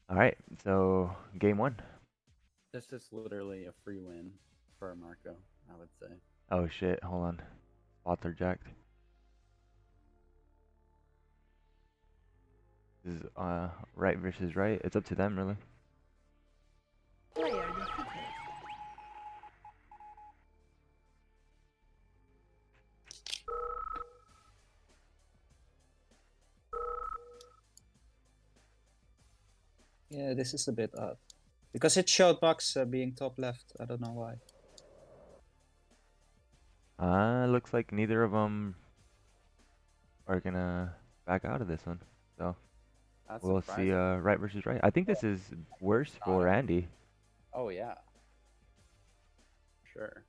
All right, so game one. This is literally a free win for Marco, I would say. Oh shit, hold on. Spots are jacked. This is right versus right. It's up to them really. Player defeated. Yeah, this is a bit odd. Because it showed Bucks being top left. I don't know why. Looks like neither of them are gonna back out of this one. So That's we'll see surprising. right versus right. I think this is worse Not for a. Andy. Oh yeah, sure.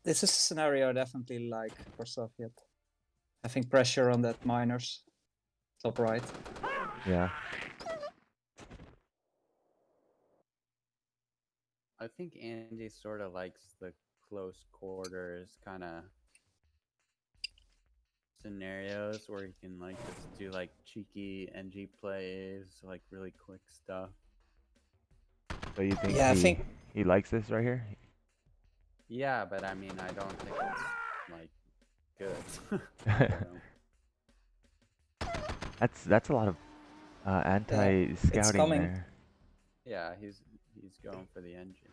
This is a scenario I definitely like for Soviet. Having pressure on that miners. Top right. Yeah. I think Andy sort of likes the close quarters kind of scenarios where he can like just do like cheeky NG plays, like really quick stuff. So you think Yeah, I think he likes this right here? Yeah, but I mean, I don't think it's like good for him. That's a lot of yeah, it's anti-scouting coming. there. Yeah, he's going for the engine.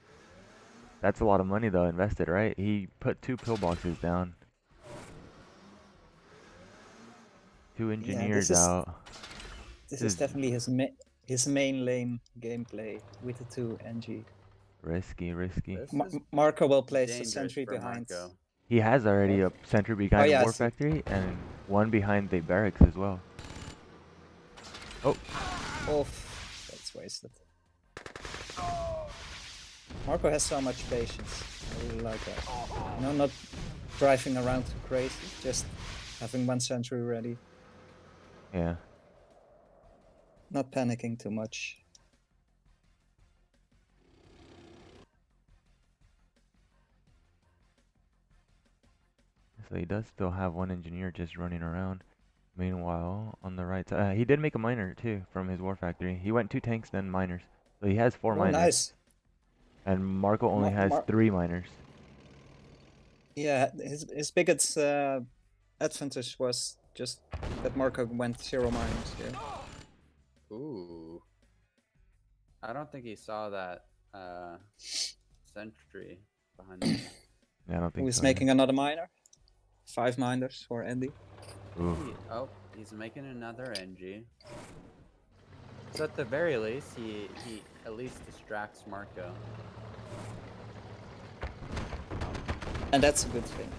That's a lot of money though invested, right? He put 2 pillboxes down, 2 engineers Yeah, out. this This is is definitely his main lane gameplay with the 2 NG. risky, risky. This is Marco will place a dangerous sentry for behind. Marco. He has already What? a sentry Oh behind War yes. Factory and one behind the barracks as well. Oh, Oh, that's wasted. Marco has so much patience. I really like that. You know, not driving around too crazy, just having one sentry ready, yeah. not panicking too much. So he does still have one engineer just running around. Meanwhile, on the right side, he did make a miner too from his War Factory. He went 2 tanks, then miners. So he has 4 Oh, miners. nice. And Marco only Mar has Mar 3 miners. yeah, his biggest advantage was just that Marco went 0 minus here. Ooh, I don't think he saw that sentry behind him. Yeah, I don't Who think is so either. making another miner? 5 miners for Andy. Ooh. He's making another NG. So at the very least, he at least distracts Marco. And that's a good thing.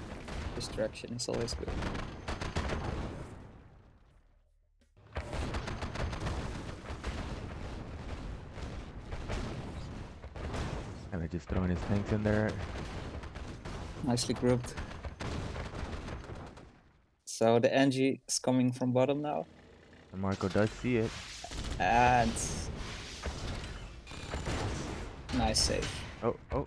Distraction is always good. Kind of just throwing his tanks in there. Nicely grouped. So the NG is coming from bottom now. And Marco does see it. And nice save. Oh, oh.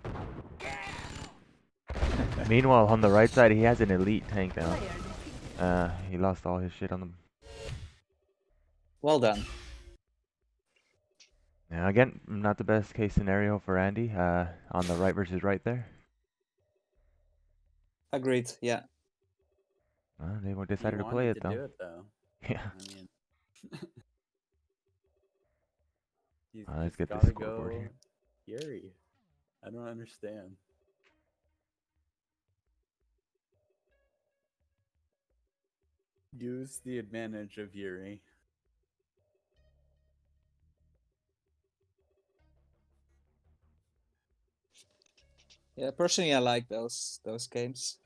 Meanwhile, on the right side, he has an elite tank now. Player defeated. He lost all his shit on the. Well done. Yeah, again, not the best case scenario for Andy. On the right versus right there. Agreed. Yeah. They He decided to play wanted it to though. do it though. Yeah. I mean, he's Let's just get the gotta scoreboard go here. Yuri. I don't understand. Use the advantage of Yuri. Yeah. Personally, I like those games.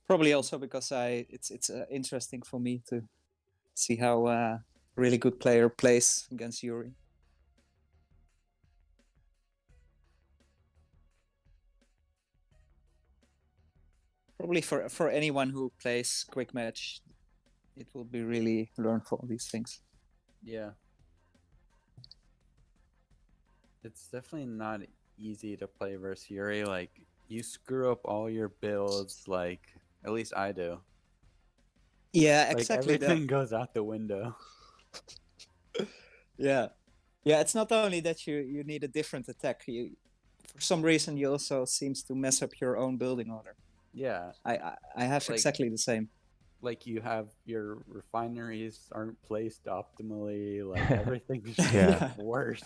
Probably also because it's interesting for me to see how a really good player plays against Yuri. Probably for anyone who plays quick match, it will be really learn for these things. Yeah. It's definitely not easy to play versus Yuri. Like, you screw up all your builds, like, at least I do. Yeah, Like, exactly. everything goes out the window. Yeah. Yeah, it's not only that you need a different attack. For some reason you also seems to mess up your own building order. Yeah, I have Like- exactly the same. like you have your refineries aren't placed optimally. Like everything's just Yeah. worse.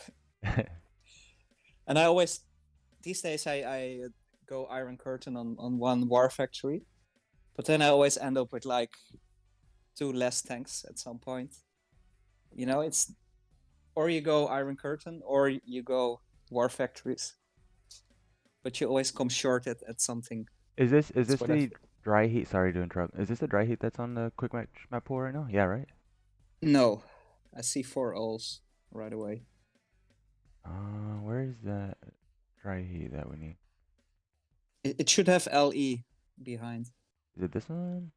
And I always these days I go Iron Curtain on one war factory, but then I always end up with like 2 less tanks at some point. You know, it's or you go Iron Curtain or you go war factories, but you always come short at something. Is this That's what I the dry heat? Sorry to interrupt. Is this the dry heat that's on the quick match map pool right now? Yeah, right. No, I see 4 alls right away. Where is that dry heat that we need? It should have LE behind. Is it this one?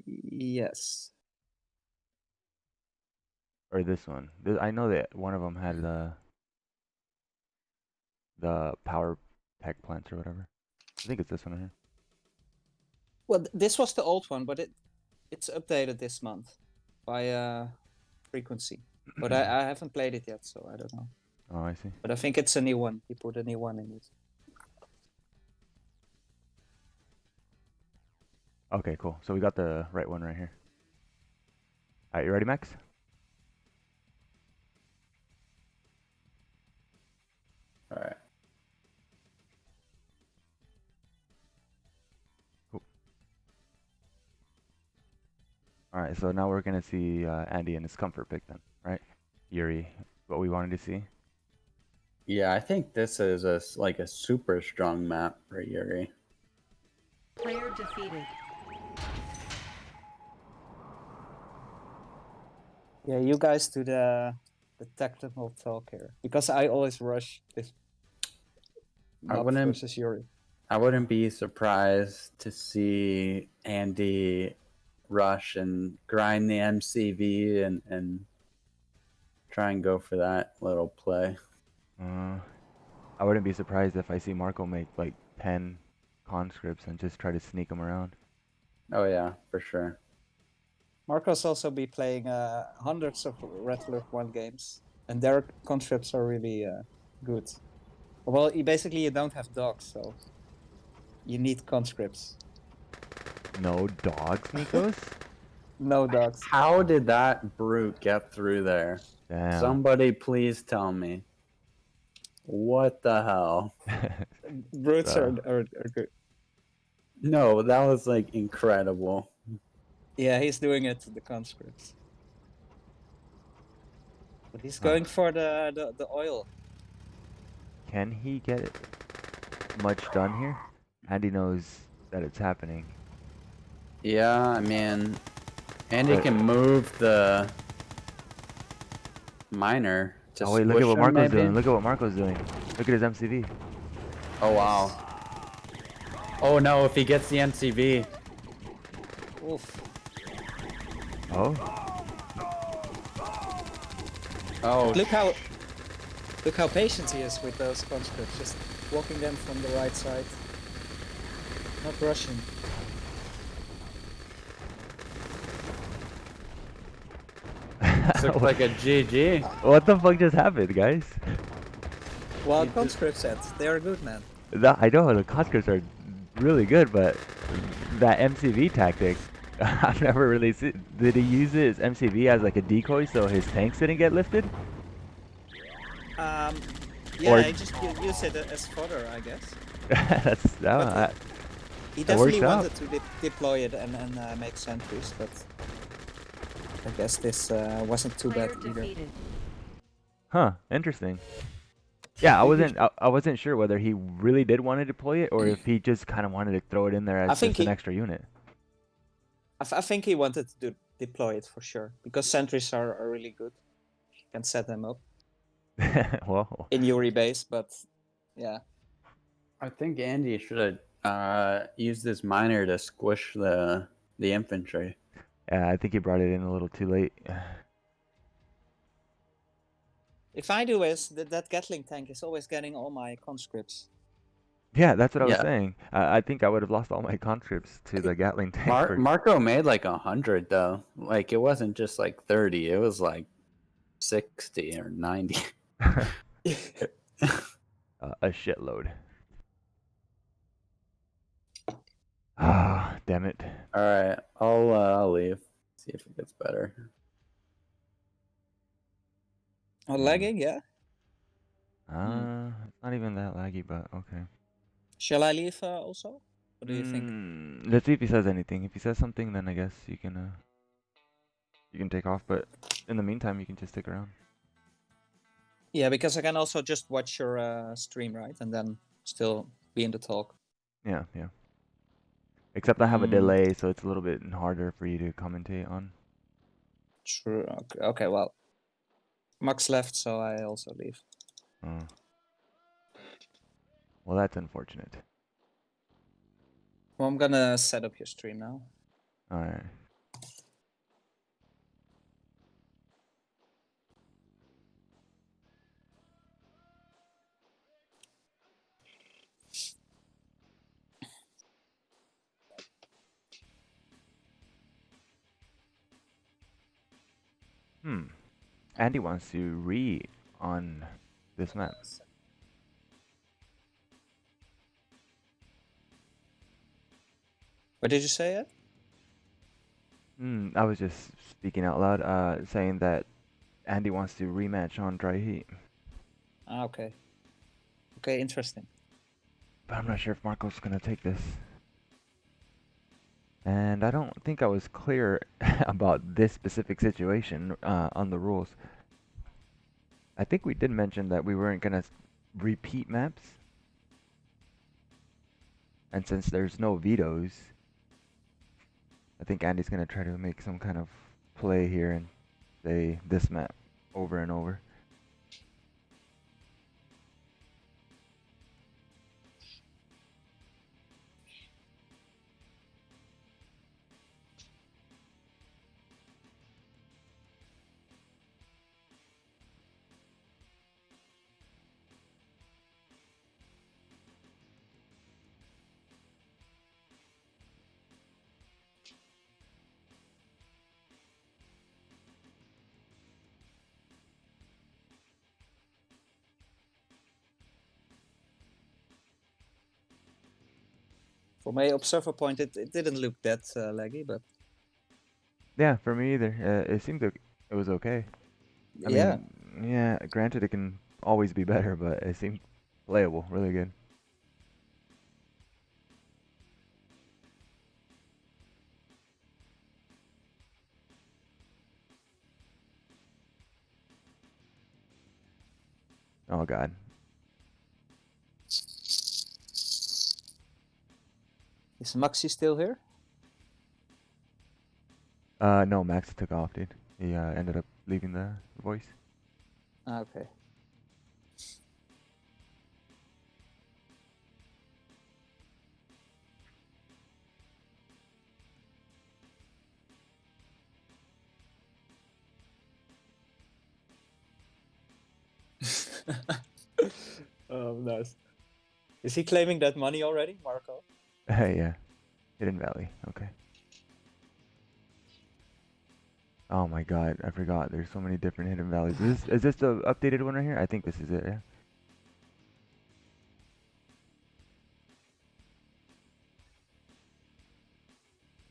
Yes. Or this one? I know that one of them had the power tech plants or whatever. I think it's this one right here. Well, this was the old one, but it's updated this month by frequency. But I haven't played it yet, so I don't know. Oh, I see. But I think it's a new one. He put a new one in it. Okay, cool. So we got the right one right here. All right, you ready, Max? All right. All right, so now we're gonna see Andy in his comfort pick then, right? Yuri, what we wanted to see. Yeah, I think this is like a super strong map for Yuri. Player defeated. Yeah, you guys do the technical talk here because I always rush this. Not versus Yuri. I wouldn't be surprised to see Andy rush and grind the MCV and try and go for that little play. I wouldn't be surprised if I see Marko make like 10 conscripts and just try to sneak them around. Oh yeah, for sure. Marko's also be playing hundreds of Red Alert 1 games, and their conscripts are really good. Well, you don't have dogs, so you need conscripts. No dogs, Nikos? No dogs. How did that brute get through there? Damn. Somebody please tell me. What the hell? Brutes are good. No, that was like incredible. Yeah, he's doing it to the conscripts. But he's going for the oil. Can he get much done here? Andy knows that it's happening. Yeah, I mean, Andy can move the miner to Oh wait, look at what squish him, Marko's maybe? doing. Look at what Marko's doing. Look at his MCV. Oh wow. Oh no, if he gets the MCV. Oof. Oh, Oh, Look how patient he is with those conscripts, just walking them from the right side. Not rushing. looks like a GG. what the fuck just happened, guys? Well, He just- conscript sets, they are good, man. I know the conscripts are really good, but that MCV tactic, I've never really seen. Did he use his MCV as like a decoy so his tanks didn't get lifted? Yeah, Or- I just use it as fodder, I guess. He That works definitely out. wanted to deploy it and make sentries, but I guess this wasn't too Player bad either. defeated. Huh, interesting. Yeah, I wasn't sure whether he really did want to deploy it or if he just kind of wanted to throw it in there I as think just an he- extra unit. I think he wanted to deploy it for sure, because sentries are really good. You can set them up Well, in Yuri base, but yeah. I think Andy should have used this miner to squish the infantry. yeah, I think he brought it in a little too late. If I do is that Gatling tank is always getting all my conscripts. Yeah, that's what I was Yeah, saying. I think I would have lost all my conscripts to the Gatling tank for. Marko made like 100 though. Like it wasn't just like 30. It was like 60 or 90. A shitload. Ah, damn it. All right, I'll leave. See if it gets better. Oh, lagging, yeah. It's not even that laggy, but okay. Shall I leave also? What do you think? Let's see if he says anything. If he says something, then I guess you can take off. But in the meantime, you can just stick around. Yeah, because I can also just watch your stream, right? And then still be in the talk. Yeah, yeah. Except I have a delay, so it's a little bit harder for you to commentate on. True. Okay, well. Max left, so I also leave. Oh. Well, that's unfortunate. Well, I'm gonna set up your stream now. All right. Andy wants to on this map. What did you say it? I was just speaking out loud, saying that Andy wants to rematch on Dry Heat. Ah, okay. Okay, interesting. But I'm not sure if Marco's gonna take this. And I don't think I was clear about this specific situation on the rules. I think we did mention that we weren't gonna repeat maps. And since there's no vetoes, I think Andy's gonna try to make some kind of play here and say this map over and over. From my observer point, it didn't look that laggy, but Yeah, for me either. It seemed like it was okay. I yeah. mean, yeah, granted it can always be better, but it seemed playable, really good. Oh god. Is Maxi still here? No, Max took off, dude. He ended up leaving the voice. Ah, okay. Oh, nice. Is he claiming that money already, Marco? Yeah, Hidden Valley. Okay. Oh my god, I forgot. There's so many different Hidden Valleys. Is this the updated one right here? I think this is it. Yeah.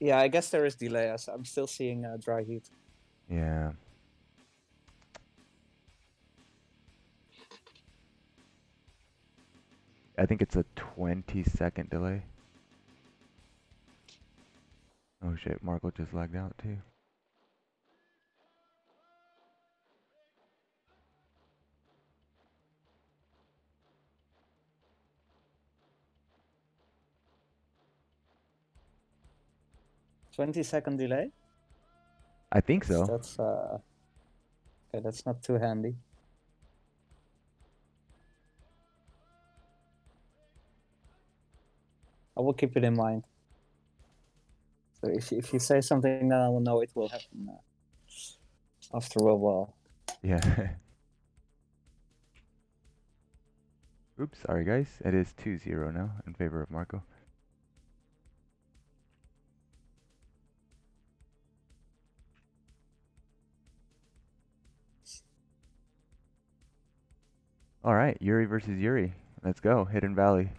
Yeah, I guess there is delay. I'm still seeing dry heat. Yeah. I think it's a 20-second delay. Oh shit, Marco just lagged out too. $20 delay? I think so. That's okay, that's not too handy. I will keep it in mind. So if you say something, then I will know it will happen after a while. Yeah. Oops, sorry guys. It is 2-0 now in favor of Marko. All right, Yuri versus Yuri. Let's go. Hidden Valley.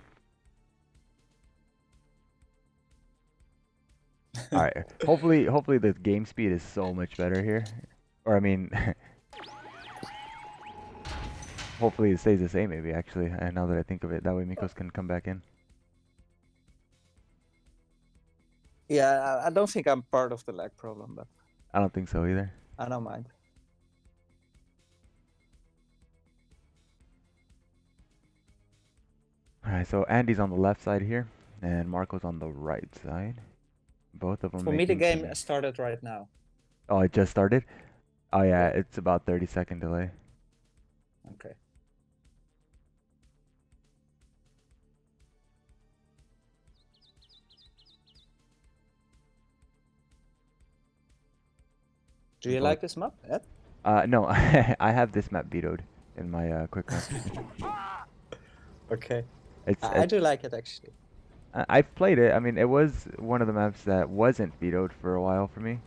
All right. Hopefully the game speed is so much better here. Or I mean, hopefully it stays the same maybe actually. And now that I think of it, that way Mikos can come back in. Yeah, I don't think I'm part of the lag problem, but I don't think so either. I don't mind. All right, so Andy's on the left side here, and Marco's on the right side. Both of them For me, the making game some... started right now. Oh, it just started? Oh yeah, Yeah. it's about 30-second delay. Okay. Do you Both. like this map, Ed? No, I have this map vetoed in my quick map. Okay. It's I do like it actually. I've played it. I mean, it was one of the maps that wasn't vetoed for a while for me,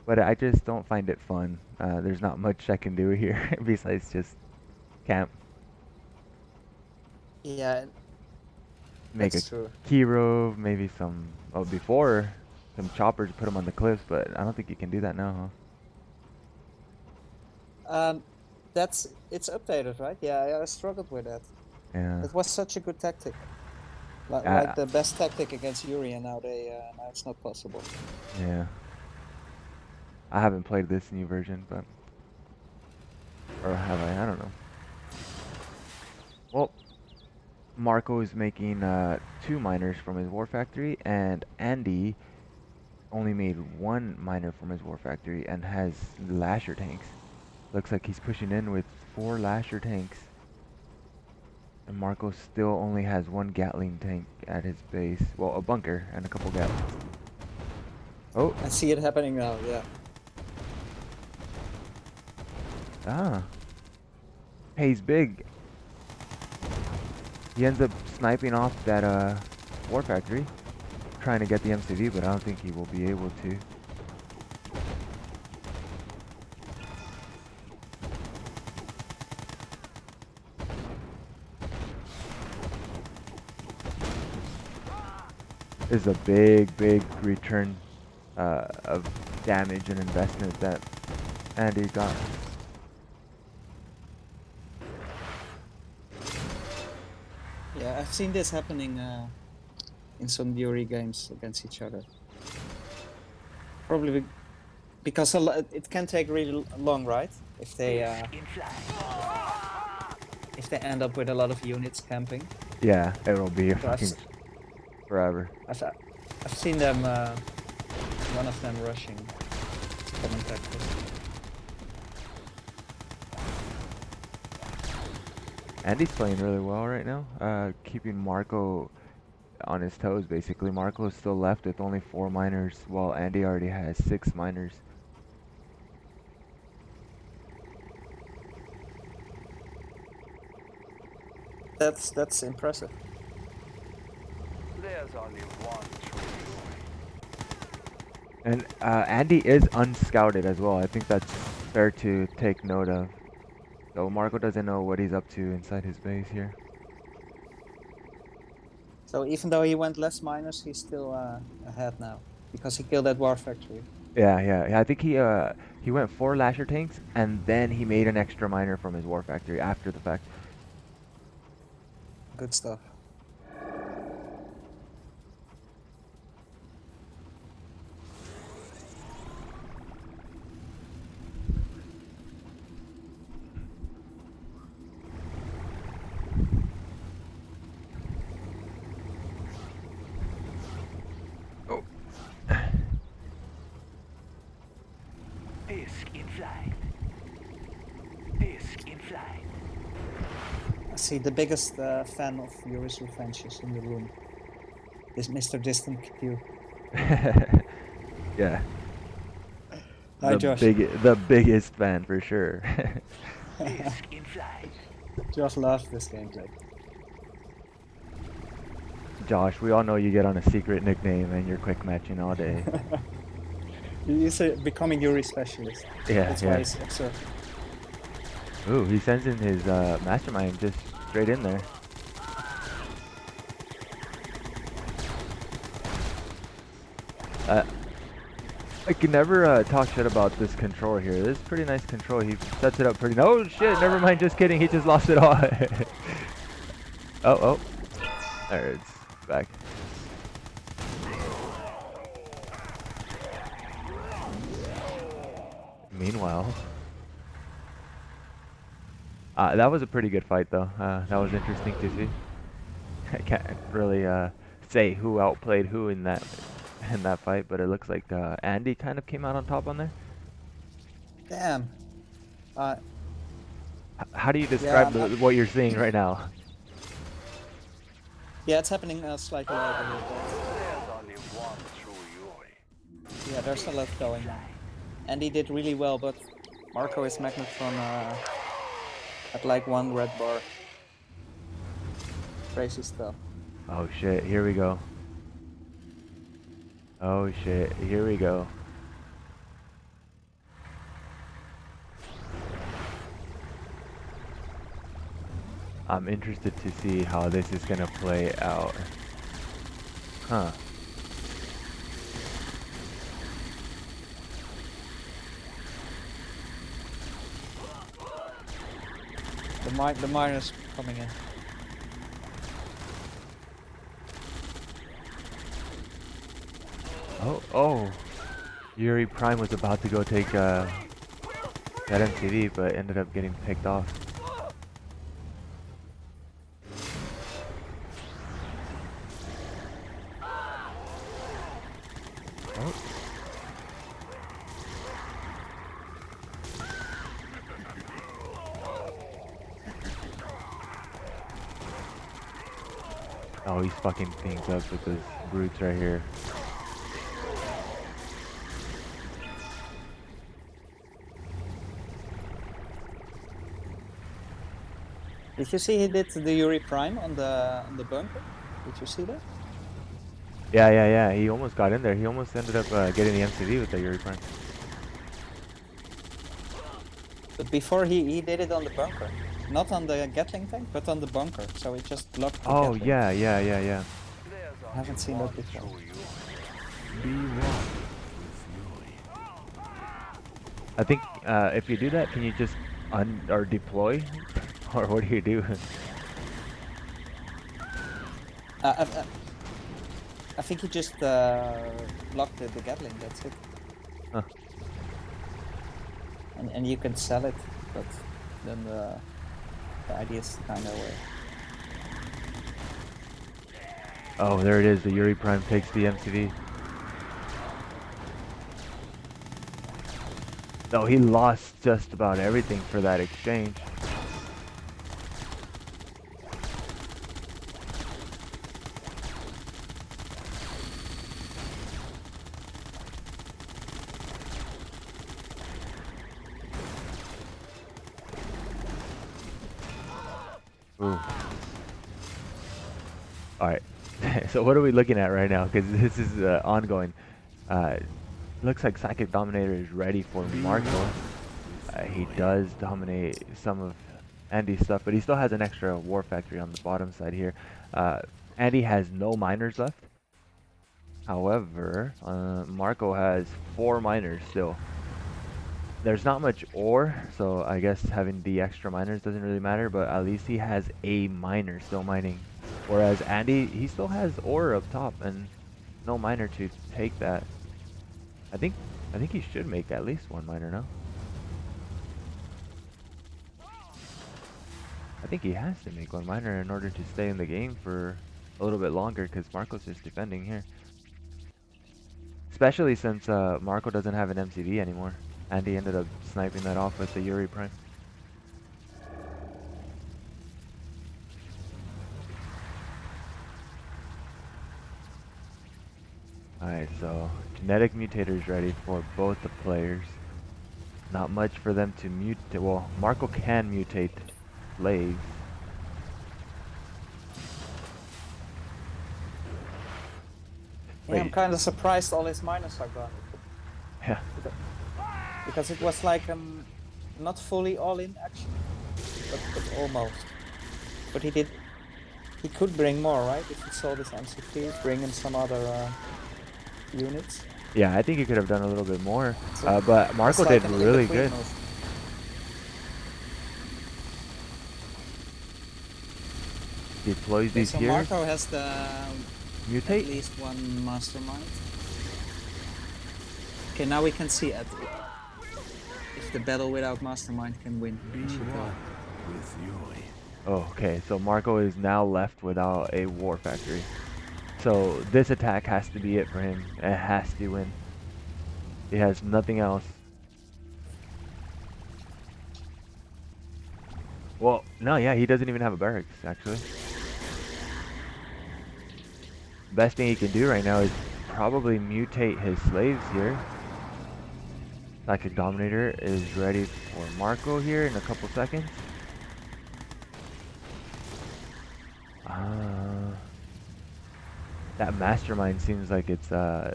but I just don't find it fun. There's not much I can do here besides just camp, Yeah, make a that's true. key rove, maybe some, oh, before some choppers, put them on the cliffs, but I don't think you can do that now, huh? It's updated, right? Yeah, I struggled with that. Yeah. It was such a good tactic. Like Uh, the best tactic against Yuri, and now now it's not possible. yeah. I haven't played this new version, but, or have I? I don't know. Well, Marco is making 2 miners from his war factory, and Andy only made 1 miner from his war factory and has lasher tanks. Looks like he's pushing in with 4 lasher tanks. And Marco still only has 1 Gatling tank at his base. Well, a bunker and a couple Gatlings. Oh, I see it happening now. Yeah. ah. Pays big. He ends up sniping off that war factory, trying to get the MCV, but I don't think he will be able to. This is a big return of damage and investment that Andy got. Yeah, I've seen this happening in some Yuri games against each other. Probably because it can take really long, right? If they end up with a lot of units camping. Yeah, it'll be a So I've, fucking s- forever. I've seen them, one of them rushing. It's common tactic. Andy's playing really well right now, keeping Marco on his toes basically. Marco is still left with only 4 miners, while Andy already has 6 miners. That's impressive. There's only one true And Andy is unscouted as well. I think that's fair to take note of. So Marco doesn't know what he's up to inside his base here. So even though he went less miners, he's still ahead now because he killed that war factory. Yeah. I think he went 4 lasher tanks and then he made an extra miner from his war factory after the fact. Good stuff. Disc in flight. Disc in flight. I see the biggest fan of Yuri's Revenge is in the room. This Mr. Distant Q. Yeah. Hi, Josh. The biggest fan for sure. Disc in flight. Josh loves this gameplay. Josh, we all know you get on a secret nickname and you're quick matching all day. He's becoming Yuri specialist. Yeah, That's why yeah. he's absurd. Ooh, he sends in his mastermind just straight in there. Uh, I can never talk shit about this control here. This is pretty nice control. He sets it up pretty. Oh shit! Never mind. Just kidding. He just lost it all. Oh. There it's back. Meanwhile, that was a pretty good fight though. That was interesting to see. I can't really say who outplayed who in that fight, but it looks like Andy kind of came out on top on there. Damn. How do you describe I'm- what you're seeing right now? Yeah, it's happening slightly later. There's only one true Yuri. Yeah, there's a lot going on. And he did really well, but Marko is Magnetron at like 1 red bar. Crazy stuff. Oh shit, here we go. Oh shit, here we go. I'm interested to see how this is gonna play out. Huh. The miners coming in. Oh. Yuri Prime was about to go take that MTV, but ended up getting picked off. Oh. Oh, he's fucking things up with those brutes right here. Did you see he did the Yuri Prime on the bunker? Did you see that? Yeah. He almost got in there. He almost ended up getting the MCV with the Yuri Prime. But before he did it on the bunker. Not on the Gatling tank, but on the bunker. So he just blocked the Oh, Gatling. yeah. There's I haven't seen only that before. one true Yuri. I think if you do that, can you just or deploy? Or what do you do? I think he just blocked the Gatling, that's it. Huh. And you can sell it, but then the idea is kind of way. Oh, there it is. The Yuri Prime takes the MCV. No, he lost just about everything for that exchange. Ooh. Alright. So what are we looking at right now? Because this is ongoing. Looks like Psychic Dominator is ready for Marko. He does dominate some of Andy's stuff, but he still has an extra War Factory on the bottom side here. Andy has no miners left. However, Marko has 4 miners still. There's not much ore, so I guess having the extra miners doesn't really matter, but at least he has a miner still mining. Whereas Andy, he still has ore up top and no miner to take that. I think he should make at least 1 miner now. I think he has to make 1 miner in order to stay in the game for a little bit longer, because Marko's just defending here. Especially since Marko doesn't have an MCV anymore. Andy ended up sniping that off with the Yuri Prime. Alright, so genetic mutators ready for both the players. Not much for them to mutate. Well, Marko can mutate legs. Yeah, I'm Wait. kind of surprised all his miners are gone. Yeah. Because it was like not fully all in action, but almost. But he could bring more, right? If he sold his MCPs, bring in some other units. Yeah, I think he could have done a little bit more. So But Marko it's like did an really in-between good. move. Deploys Okay, these so here. Marko has the at Mutate. least one mastermind. Okay, now we can see if the battle without mastermind can win. Be We should go. one with Yuri. Oh, okay, so Marko is now left without a war factory. So this attack has to be it for him. It has to win. He has nothing else. Well, no, yeah, he doesn't even have a barracks, actually. Best thing he can do right now is probably mutate his slaves here. Psychic Dominator is ready for Marko here in a couple seconds. That mastermind seems like it's the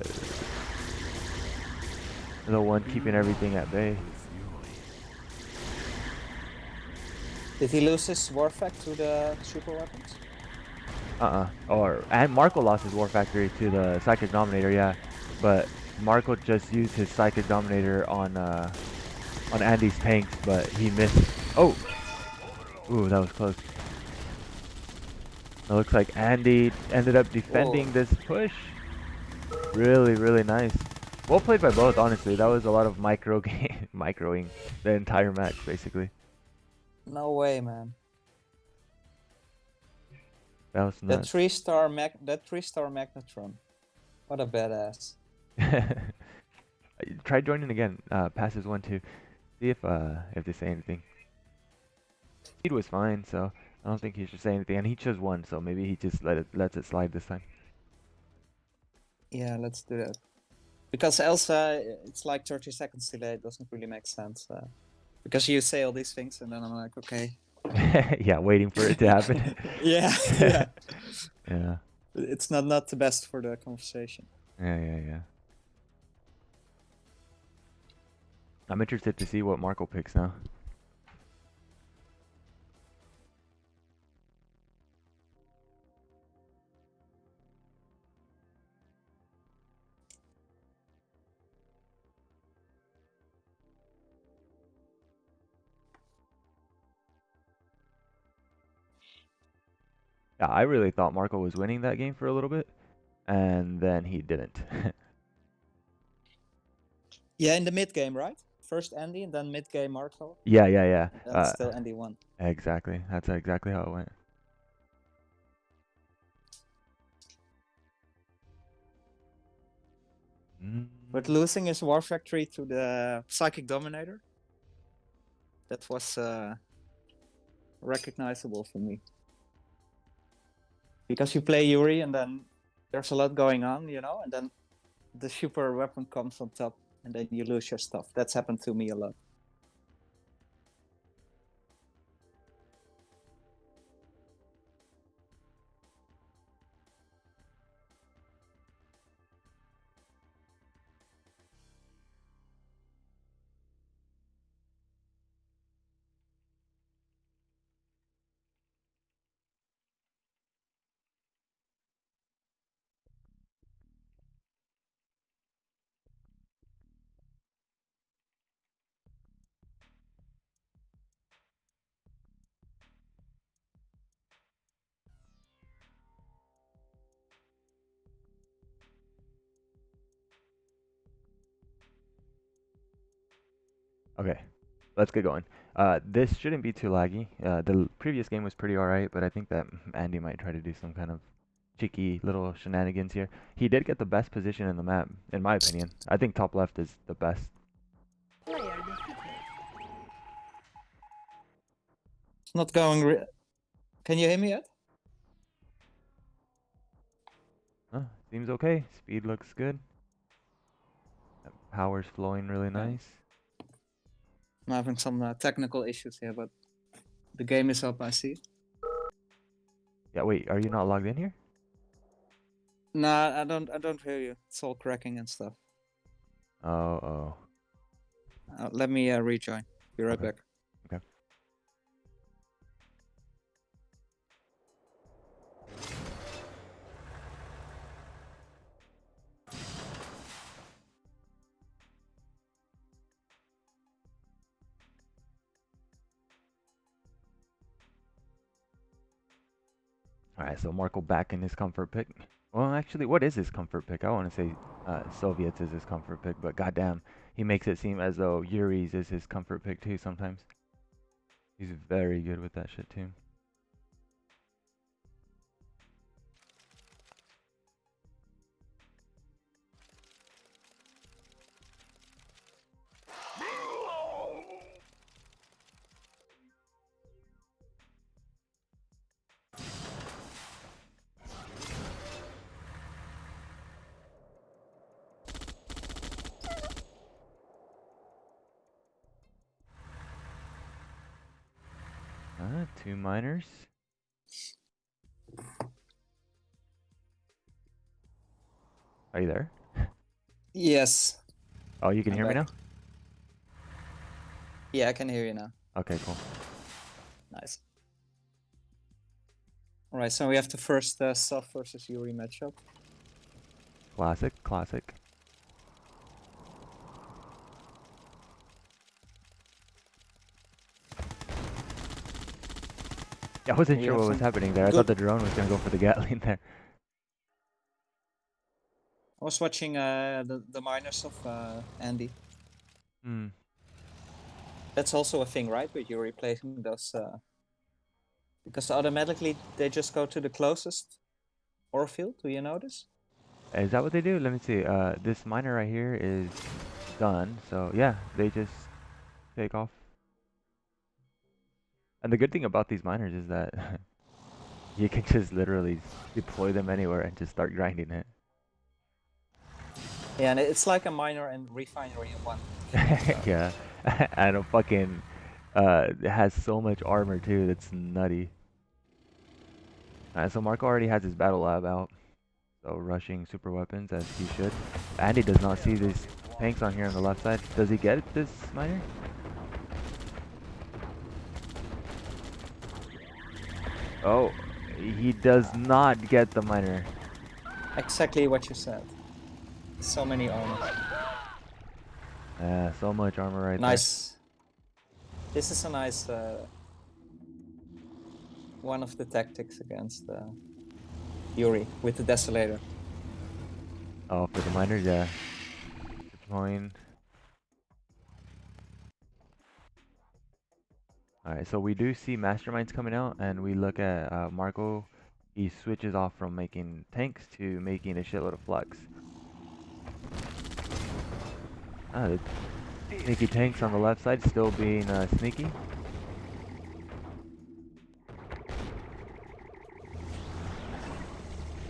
one keeping everything at bay. Did he lose his warfact to the super weapons? And Marko lost his war factory to the Psychic Dominator, yeah. But Marko just used his Psychic Dominator on Andy's tanks, but he missed. Oh! Ooh, that was close. It looks like Andy ended up defending this push. Really, really nice. Well played by both, honestly. That was a lot of microing the entire match, basically. No way, man. That was That nuts. 3-star Magnetron. What a badass. Try joining again. Passes 1-2. See if they say anything. Speed was fine, so I don't think he should say anything. And he chose 1, so maybe he just lets it slide this time. Yeah, let's do that. Because else it's like 30 seconds delay. It doesn't really make sense. Because you say all these things and then I'm like, okay. Yeah, waiting for it to happen. yeah. Yeah. It's not the best for the conversation. Yeah. I'm interested to see what Marko picks now. Yeah, I really thought Marko was winning that game for a little bit, and then he didn't. Yeah, in the mid game, right? First Andy and then mid game Marko. Yeah. And still Andy won. Exactly. That's exactly how it went. But losing his war factory to the Psychic Dominator, that was recognizable for me. Because you play Yuri and then there's a lot going on, you know, and then the super weapon comes on top and then you lose your stuff. That's happened to me a lot. Okay, let's get going. This shouldn't be too laggy. The previous game was pretty alright, but I think that Andy might try to do some kind of cheeky little shenanigans here. He did get the best position in the map, in my opinion. I think top left is the best. Player defeated. It's not going... Can you hear me yet? Seems okay. Speed looks good. Power's flowing really nice. I'm having some technical issues here, but the game is up, I see. Yeah, wait, are you not logged in here? Nah, I don't hear you. It's all cracking and stuff. Oh. Let me rejoin. Be right Okay. back. Okay. Alright, so Marko back in his comfort pick. Well, actually, what is his comfort pick? I want to say Soviets is his comfort pick, but goddamn, he makes it seem as though Yuri's is his comfort pick too sometimes. He's very good with that shit too. Two miners. Are you there? Yes. Oh, you can I'm hear me back. now? Yeah, I can hear you now. Okay, cool. Nice. All right, so we have the first Soft versus Yuri matchup. Classic. Yeah, I wasn't We sure have what was some happening there. I thought the drone was gonna go for the Gatling there. I was watching the miners of Andy. Hmm. That's also a thing, right? With Yuri placing those, because automatically they just go to the closest ore field. Do you notice? Is that what they do? Let me see. This miner right here is done. So yeah, they just take off. And the good thing about these miners is that you can just literally deploy them anywhere and just start grinding it. Yeah, and it's like a miner and refinery in one. Yeah, and a fucking it has so much armor too. That's nutty. So Marko already has his battle lab out. So rushing super weapons as he should. Andy does not see these tanks on here on the left side. Does he get this miner? Oh, he does not get the miner. Exactly what you said. So many armor. Yeah, so much armor right Nice. This is a nice one of the tactics against Yuri with the Desolator. there. Oh, for the miners, yeah. Deploying. Alright, so we do see masterminds coming out, and we look at Marko. He switches off from making tanks to making a shitload of flux. The sneaky tanks on the left side still being sneaky.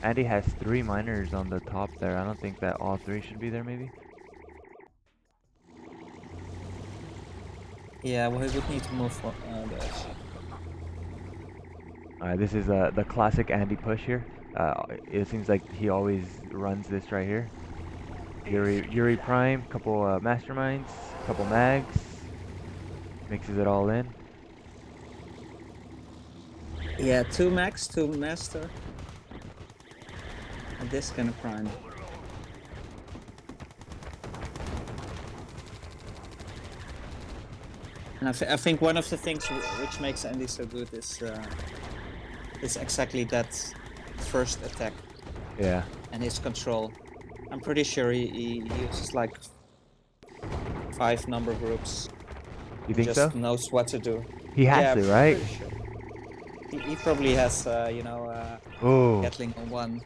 Andy has 3 miners on the top there. I don't think that all 3 should be there, maybe. Yeah, well, he would need to move for those. Alright, this is the classic Andy push here. It seems like he always runs this right here. Yuri Prime, couple masterminds, couple mags, mixes it all in. Yeah, 2 max, 2 master. And this kind of prime. And I think one of the things which makes Andy so good is exactly that first attack. Yeah. And his control. I'm pretty sure he uses like 5 number groups. You think just so? knows what to do. He has to, right? Pretty sure. He probably has, Oh. Gatling on 1.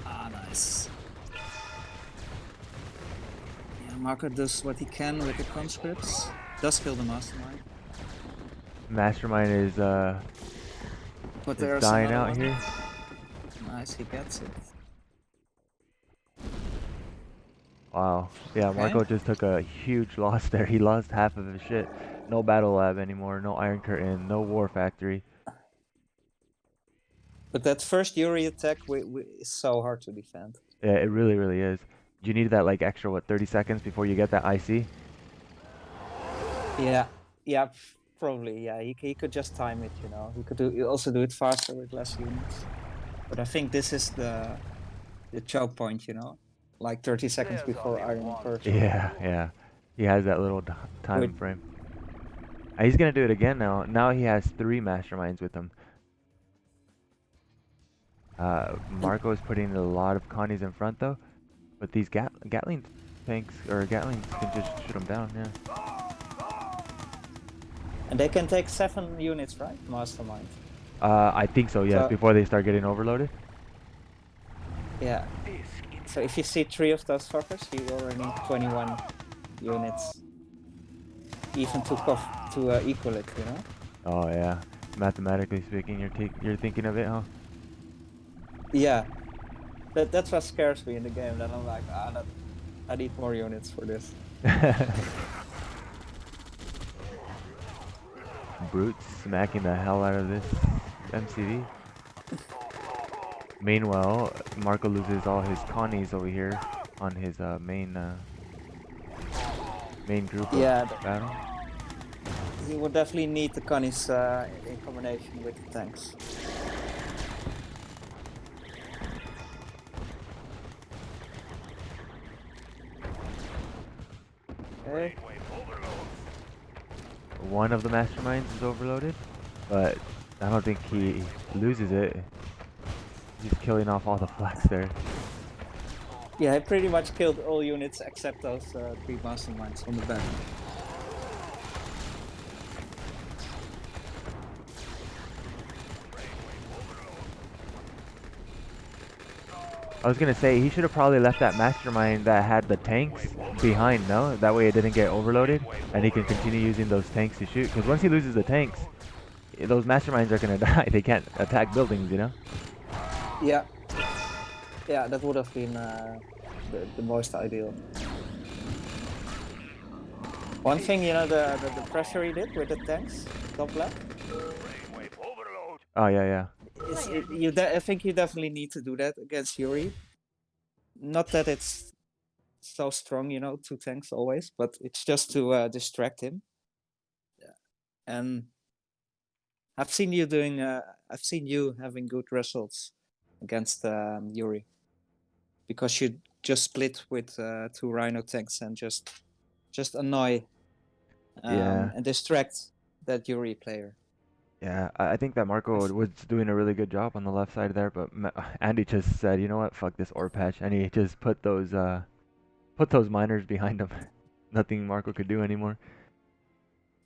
Ah, nice. Yeah, Marko does what he can with the conscripts. Does kill the mastermind. Mastermind is But there's dying another out one. here. Nice, he gets it. Wow. Yeah, Marko just took a huge loss there. He lost half of his shit. No battle lab anymore, no iron curtain, no war factory. But that first Yuri attack is so hard to defend. Yeah, it really, really is. You need that like extra, what, 30 seconds before you get that IC? Yeah, yeah, probably. Yeah, he could just time it. You know, he also do it faster with less units. But I think this is the choke point. You know, like 30 seconds There's before only Iron one Purge. true Yeah, Yuri. yeah. He has that little time With frame. He's gonna do it again now. Now he has 3 masterminds with him. and Marco is putting a lot of Connies in front though, but these Gatling tanks or Gatlings can just shoot them down. Yeah. they can take 7 units, right? Mastermind. I think so. Yes, So before they start getting overloaded. yeah. So if you see 3 of those fuckers, you already need 21 units, even to equal it. You know. Oh yeah. Mathematically speaking, you're thinking of it, huh? Yeah. That's what scares me in the game. That I'm like, I need more units for this. Brute smacking the hell out of this MCV. Meanwhile, Marco loses all his Connies over here on his main group of Yeah, battle. he would definitely need the Connies in combination with the tanks. Okay. One of the masterminds is overloaded, but I don't think he loses it. He's killing off all the flags there. Yeah, I pretty much killed all units except those 3 masterminds on the back. I was gonna say he should have probably left that mastermind that had the tanks behind, no? That way it didn't get overloaded, and he can continue using those tanks to shoot. Because once he loses the tanks, those masterminds are gonna die. They can't attack buildings, you know? Yeah. Yeah, that would have been the most ideal. One thing, you know, the pressure he did with the tanks, top left. Oh yeah, yeah. I think you definitely need to do that against Yuri. Not that it's so strong, you know, 2 tanks always, but it's just to distract him. Yeah. And I've seen you having good results against Yuri, because you just split with 2 Rhino tanks and just annoy Yeah. and distract that Yuri player. Yeah, I think that Marco was doing a really good job on the left side there, but Andy just said, you know what, fuck this ore patch, and he just put those miners behind him. Nothing Marco could do anymore.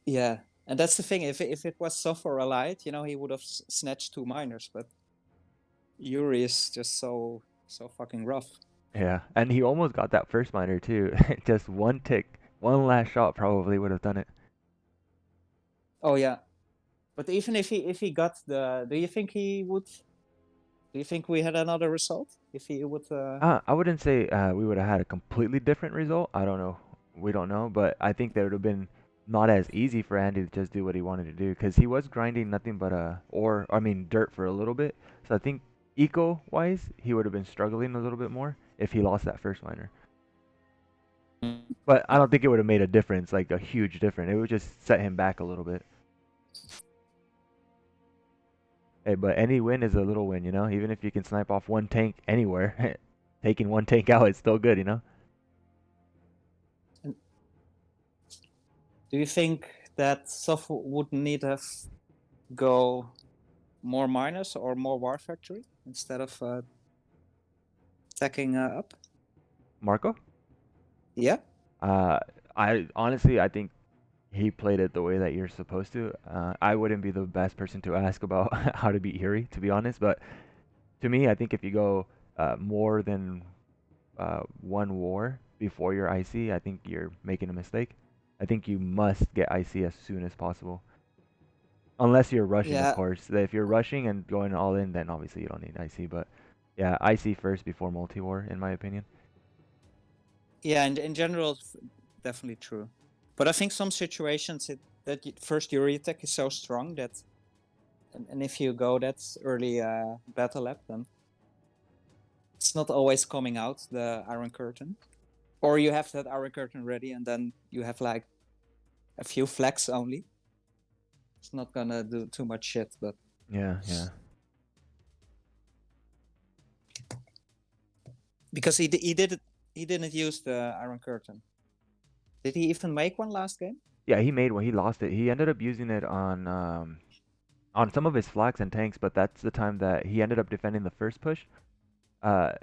Yeah, and that's the thing. If it was Soft or Allied, you know, he would have snatched 2 miners, but Yuri is just so fucking rough. Yeah, and he almost got that first miner too. Just one tick, one last shot probably would have done it. Oh yeah, but even if he got do you think he would? Do you think we had another result if he would? I wouldn't say we would have had a completely different result. I don't know. We don't know, but I think that would have been not as easy for Andy to just do what he wanted to do because he was grinding nothing but dirt for a little bit. So I think eco-wise, he would have been struggling a little bit more if he lost that first miner. But I don't think it would have made a difference, like a huge difference. It would just set him back a little bit. Hey, but any win is a little win, you know? Even if you can snipe off one tank anywhere, taking one tank out is still good, you know? Do you think that Soft would need to go more miners or more War Factory instead of attacking up? Marco? Yeah. I think he played it the way that you're supposed to. I wouldn't be the best person to ask about how to beat Yuri, to be honest. But to me, I think if you go more than one war before your IC, I think you're making a mistake. I think you must get IC as soon as possible. Unless you're rushing, of Yeah. course. If you're rushing and going all in, then obviously you don't need IC. But yeah, IC first before multi-war, in my opinion. Yeah, and in general, it's definitely true. But I think some situations that first Yuri attack is so strong that And if you go that early battle lap, then it's not always coming out, the Iron Curtain. Or you have that Iron Curtain ready, and then you have like a few flags only. It's not gonna do too much shit, but Yeah, yeah. because he didn't use the Iron Curtain. Did he even make one last game? Yeah, he made one. He lost it. He ended up using it on some of his flags and tanks, but that's the time that he ended up defending the first push. Uh,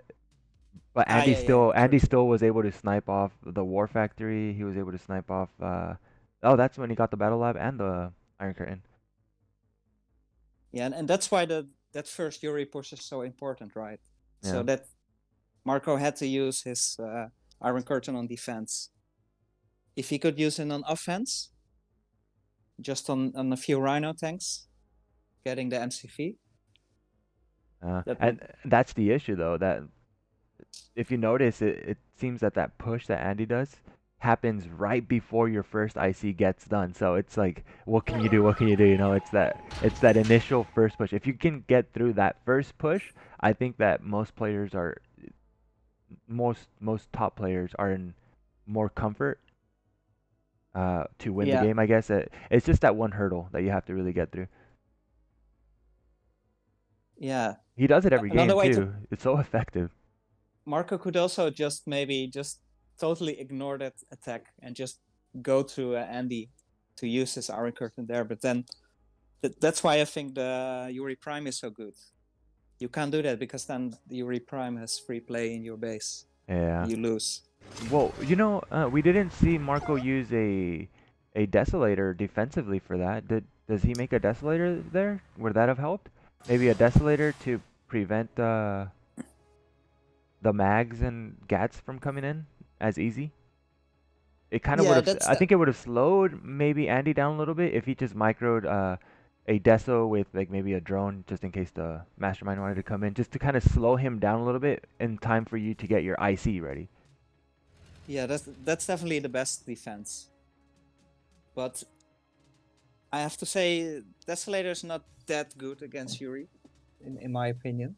but Yeah, Andy true. still was able to snipe off the War Factory. He was able to snipe off. Oh, that's when he got the Battle Lab and the Iron Curtain. Yeah, and that's why that first Yuri push is so important, right? Yeah. So that Marko had to use his Iron Curtain on defense. If he could use it on offense, just on a few Rhino tanks, getting the MCV. And that's the issue, though, that if you notice, it seems that that push that Andy does happens right before your first IC gets done. So it's like, what can you do? What can you do? You know, it's that initial first push. If you can get through that first push, I think that most top players are in more comfort to win the game. I guess it's just that one hurdle that you have to really get through. Yeah. He does it every Another game way too. It's so effective. Marko could also maybe totally ignore that attack and just go to Andy to use his Iron Curtain there. But then that's why I think the Yuri Prime is so good. You can't do that because then the Yuri Prime has free play in your base. Yeah. You lose. Well, you know, we didn't see Marko use a Desolator defensively for that. Does he make a Desolator there? Would that have helped? Maybe a Desolator to prevent the mags and gats from coming in as easy? It kind of would have. I think it would have slowed maybe Andy down a little bit if he just microed a Deso with like maybe a drone just in case the Mastermind wanted to come in, just to kind of slow him down a little bit in time for you to get your IC ready. Yeah, that's definitely the best defense. But I have to say, Desolator is not that good against Yuri, in my opinion.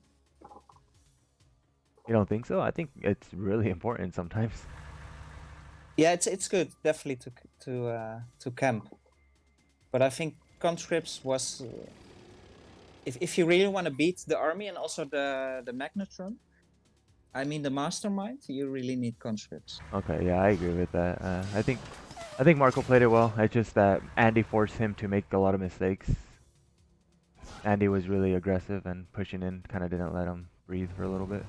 You don't think so? I think it's really important sometimes. Yeah, it's good definitely to camp, but I think conscripts was if you really want to beat the army and also the Magnetron, I mean the Mastermind, you really need conscripts. Okay, yeah, I agree with that. I think Marko played it well. It's just that Andy forced him to make a lot of mistakes. Andy was really aggressive and pushing in, kind of didn't let him breathe for a little bit.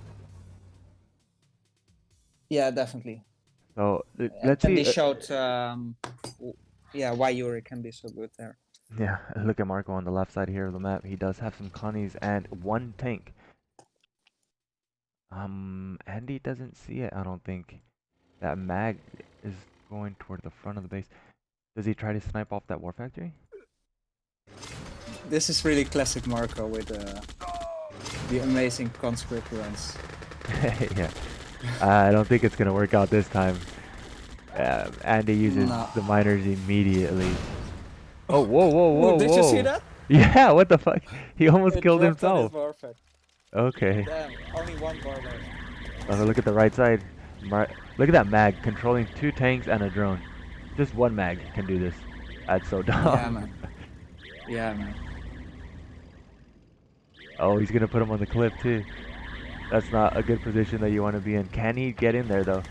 Yeah, definitely. So let's see. And they showed, why Yuri can be so good there. Yeah, look at Marko on the left side here of the map. He does have some Connies and one tank. Andy doesn't see it, I don't think. That mag is going toward the front of the base. Does he try to snipe off that War Factory? This is really classic Marko with the amazing conscript runs. Yeah. I don't think it's going to work out this time. Andy uses the miners immediately. Oh, whoa. Did you see that? Yeah, what the fuck? He almost killed himself. Okay. Damn, only one bar left. Oh, look at the right side. Look at that mag controlling 2 tanks and a drone. Just one mag can do this. That's so dumb. Yeah, man. Oh, he's gonna put him on the cliff too. That's not a good position that you want to be in. Can he get in there though?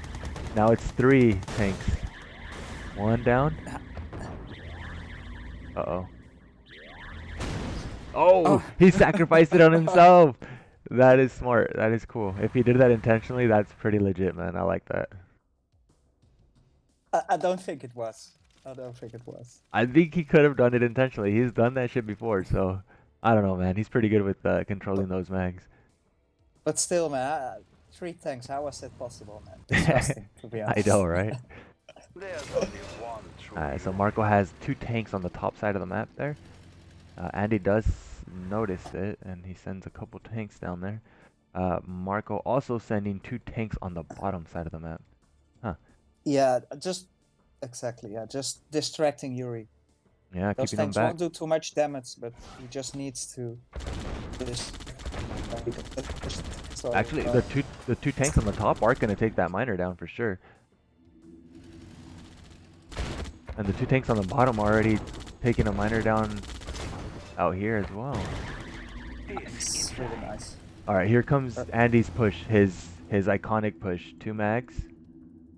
Now it's 3 tanks. 1 down. Uh-oh. Oh, he sacrificed it on himself. That is smart. That is cool. If he did that intentionally, that's pretty legit, man. I like that. I don't think it was. I think he could have done it intentionally. He's done that shit before, so I don't know, man. He's pretty good with controlling those mags. But still, man, 3 tanks. How was that possible, man? Disgusting, to be honest. I know, right? There's only one true Alright, so Marko has 2 tanks on the top side of the map there. Andy does notice it, and he sends a couple tanks down there. Marko also sending 2 tanks on the bottom side of the map. Huh. Yeah, just distracting Yuri. Yeah, Those keeping them tanks back. won't do too much damage, but he just needs to. This. So, Actually, the two tanks on the top are gonna take that miner down for sure. And the two tanks on the bottom are already taking a miner down out here as well. it's really nice. All right, here comes Andy's push, his iconic push. 2 mags.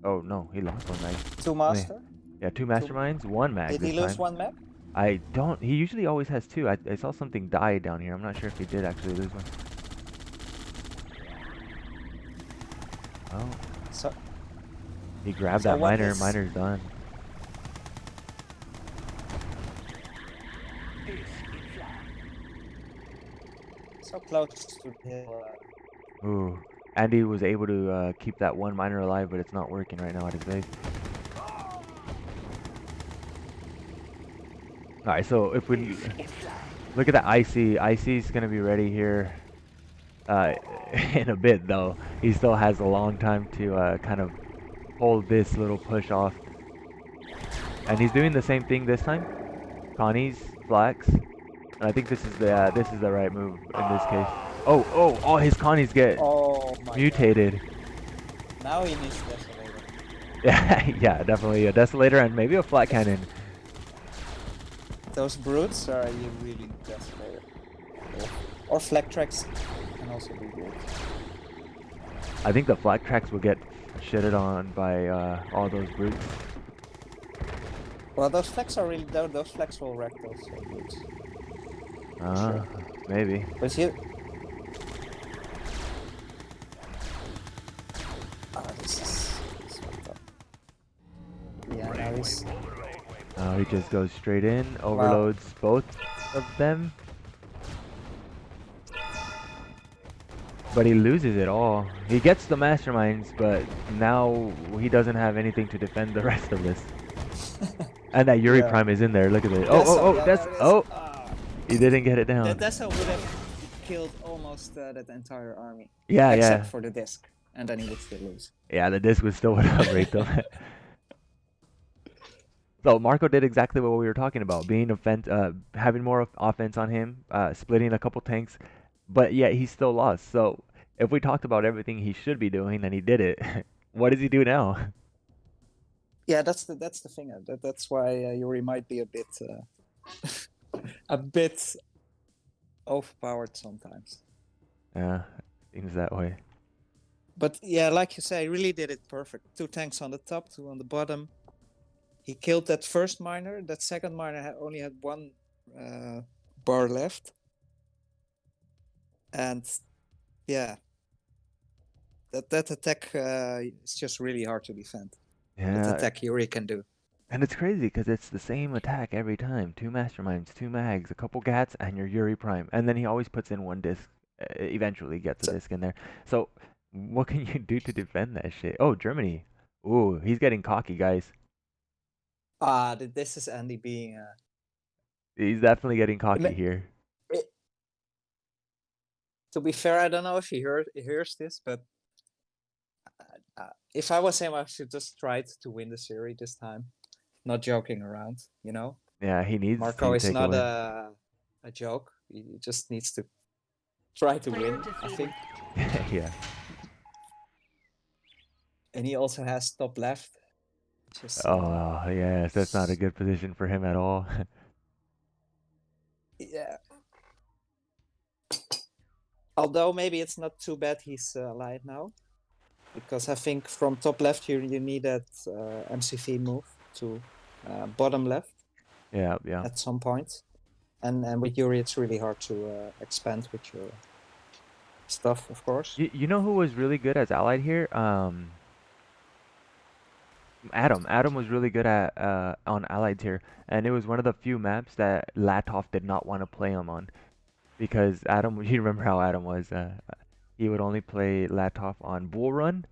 Oh no, he lost 1 mag. 2 master. Yeah, 2 masterminds, 1 mag Did this he lose time. 1 map? I don't. He usually always has 2. I saw something die down here. I'm not sure if he did actually lose one. Oh, So he grabbed So that what miner. is- Miner's done. so close to the hill. Ooh, Andy was able to keep that 1 miner alive, but it's not working right now at his base. All right, so if we look at the IC's gonna be ready here in a bit though. He still has a long time to kind of hold this little push off. And he's doing the same thing this time. Connie's flax. And I think this is the right move in this case. Oh, all his Connies get Oh my mutated. God. Now he needs Desolator. Yeah, definitely a desolator and maybe a flat cannon. Those brutes are you really need Desolator. Or flag tracks can also be good. I think the flat tracks will get shitted on by all those brutes. Well, those flags are really those flags will wreck those brutes. Sure. Maybe. But here. This is fucked up. Yeah, now he's. Oh, he just goes straight in, overloads both of them. But he loses it all. He gets the masterminds, but now he doesn't have anything to defend the rest of this. And that Yuri Yeah. Prime is in there. Look at it. Yeah, That's there it is. oh, Ah. he didn't get it down. That Dessa would have killed almost that entire army. Yeah, Except yeah, for the disc. And then he would still lose. yeah. The disc was still would have raped him. So Marko did exactly what we were talking about, being having more offense on him, splitting a couple tanks, but yet he still lost. So if we talked about everything he should be doing and he did it, what does he do now? Yeah, that's the thing. That's why Yuri might be a bit a bit overpowered sometimes. Yeah, seems that way. But yeah, like you say, he really did it perfect. 2 tanks on the top, 2 on the bottom. He killed that first miner. That second miner only had 1 bar left. And yeah, that attack is just really hard to defend. That Yeah, attack Yuri can do. and it's crazy because it's the same attack every time. 2 masterminds, 2 mags, a couple gats, and your Yuri Prime. And then he always puts in 1 disc. Eventually gets a disc in there. So what can you do to defend that shit? Oh, Germany. Ooh, he's getting cocky, guys. This is Andy being. He's definitely getting cocky here. To be fair, I don't know if he hears this, but if I was him, I should just try to win the series this time. Not joking around, you know. Yeah, he needs Marko to is take not a a joke. He just needs to try to win, I think. win. Yeah. And he also has top left. Just, Oh, yes, that's not a good position for him at all. yeah. Although maybe it's not too bad he's alive now. Because I think from top left you need that MCV move to bottom left. Yeah. At some point. And with Yuri it's really hard to expand with your stuff, of course. You know who was really good as allied here? Adam. Adam was really good at on allied here, and it was one of the few maps that Latov did not want to play him on, because Adam. You remember how Adam was? He would only play Latov on Bull Run,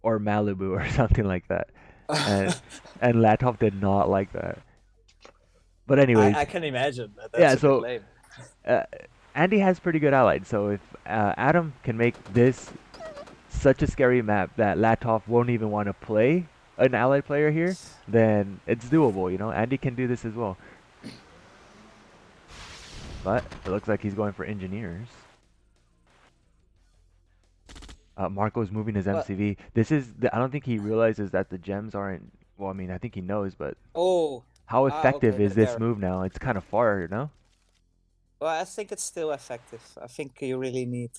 or Malibu, or something like that, and Latov did not like that. But anyways, I can imagine. That's yeah. a bit So lame. Andy has pretty good allied. So if Adam can make this such a scary map that Latov won't even want to play an allied player here, then it's doable, you know. Andy can do this as well. But it looks like he's going for engineers. Marco's moving his But MCV. I don't think he realizes that the gems aren't. Well, I mean, I think he knows, but oh, how okay, effective is this there. move now? It's kind of far, no? Well, I think it's still effective. I think you really need.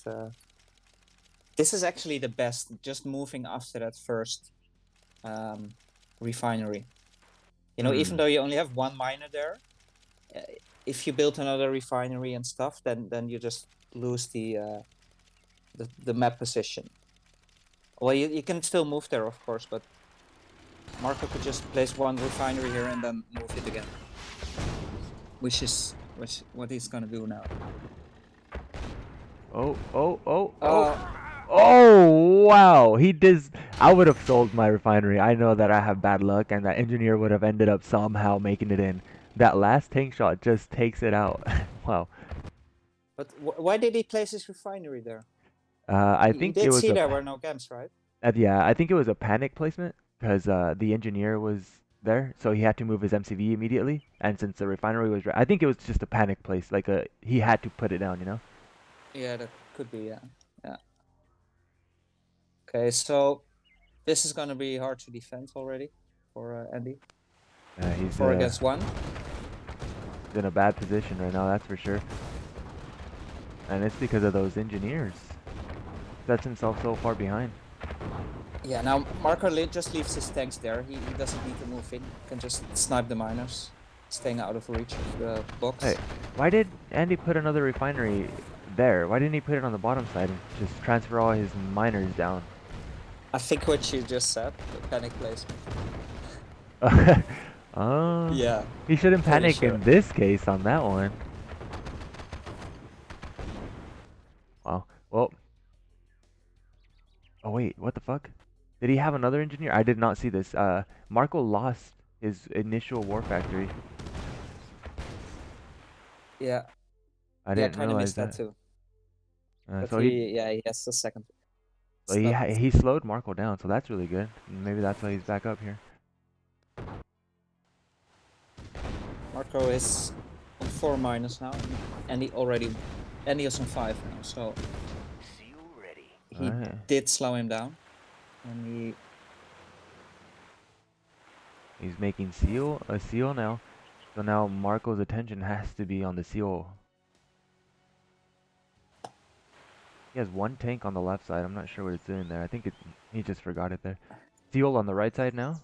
This is actually the best. Just moving after that first refinery. You know, even Hmm. though you only have one miner there, uh, if you build another refinery and stuff, then you just lose the map position. Well, you can still move there, of course, but Marko could just place one refinery here and then move it again, which is what he's gonna do now. Oh, oh, oh, oh. Uh, Oh, wow. He does. I would have sold my refinery. I know that I have bad luck, and that engineer would have ended up somehow making it in. That last tank shot just takes it out. Wow. but why did he place his refinery there? I You think it did was see a there were no camps, right? yeah. I think it was a panic placement because the engineer was there, so he had to move his MCV immediately. And since the refinery was, I think it was just a panic place. Like he had to put it down, you know. Yeah, that could be. Yeah, yeah. Okay, so this is gonna be hard to defend already for Andy. He's 4 against 1. in a bad position right now, that's for sure. And it's because of those engineers. Sets himself so far behind. Yeah, now Marko just leaves his tanks there. He doesn't need to move in. He can just snipe the miners, staying out of reach of the box. Hey, why did Andy put another refinery there? Why didn't he put it on the bottom side and just transfer all his miners down? I think what you just said, the panic placement. Oh, Yeah, he shouldn't pretty panic sure. in this case on that one. Wow. Well. Oh wait, what the fuck? Did he have another engineer? I did not see this. Marco lost his initial war factory. Yeah, I yeah, didn't kind of realize missed that that. too. But So he he has the second. Well, Stop. he slowed Marco down, so that's really good. Maybe that's why he's back up here. Marko is on 4 minus now, and he is on 5 now. So Seal ready. he Alright. did slow him down, and He's making a seal now. So now Marco's attention has to be on the seal. He has one tank on the left side. I'm not sure what it's doing there. I think he just forgot it there. Seal on the right side now.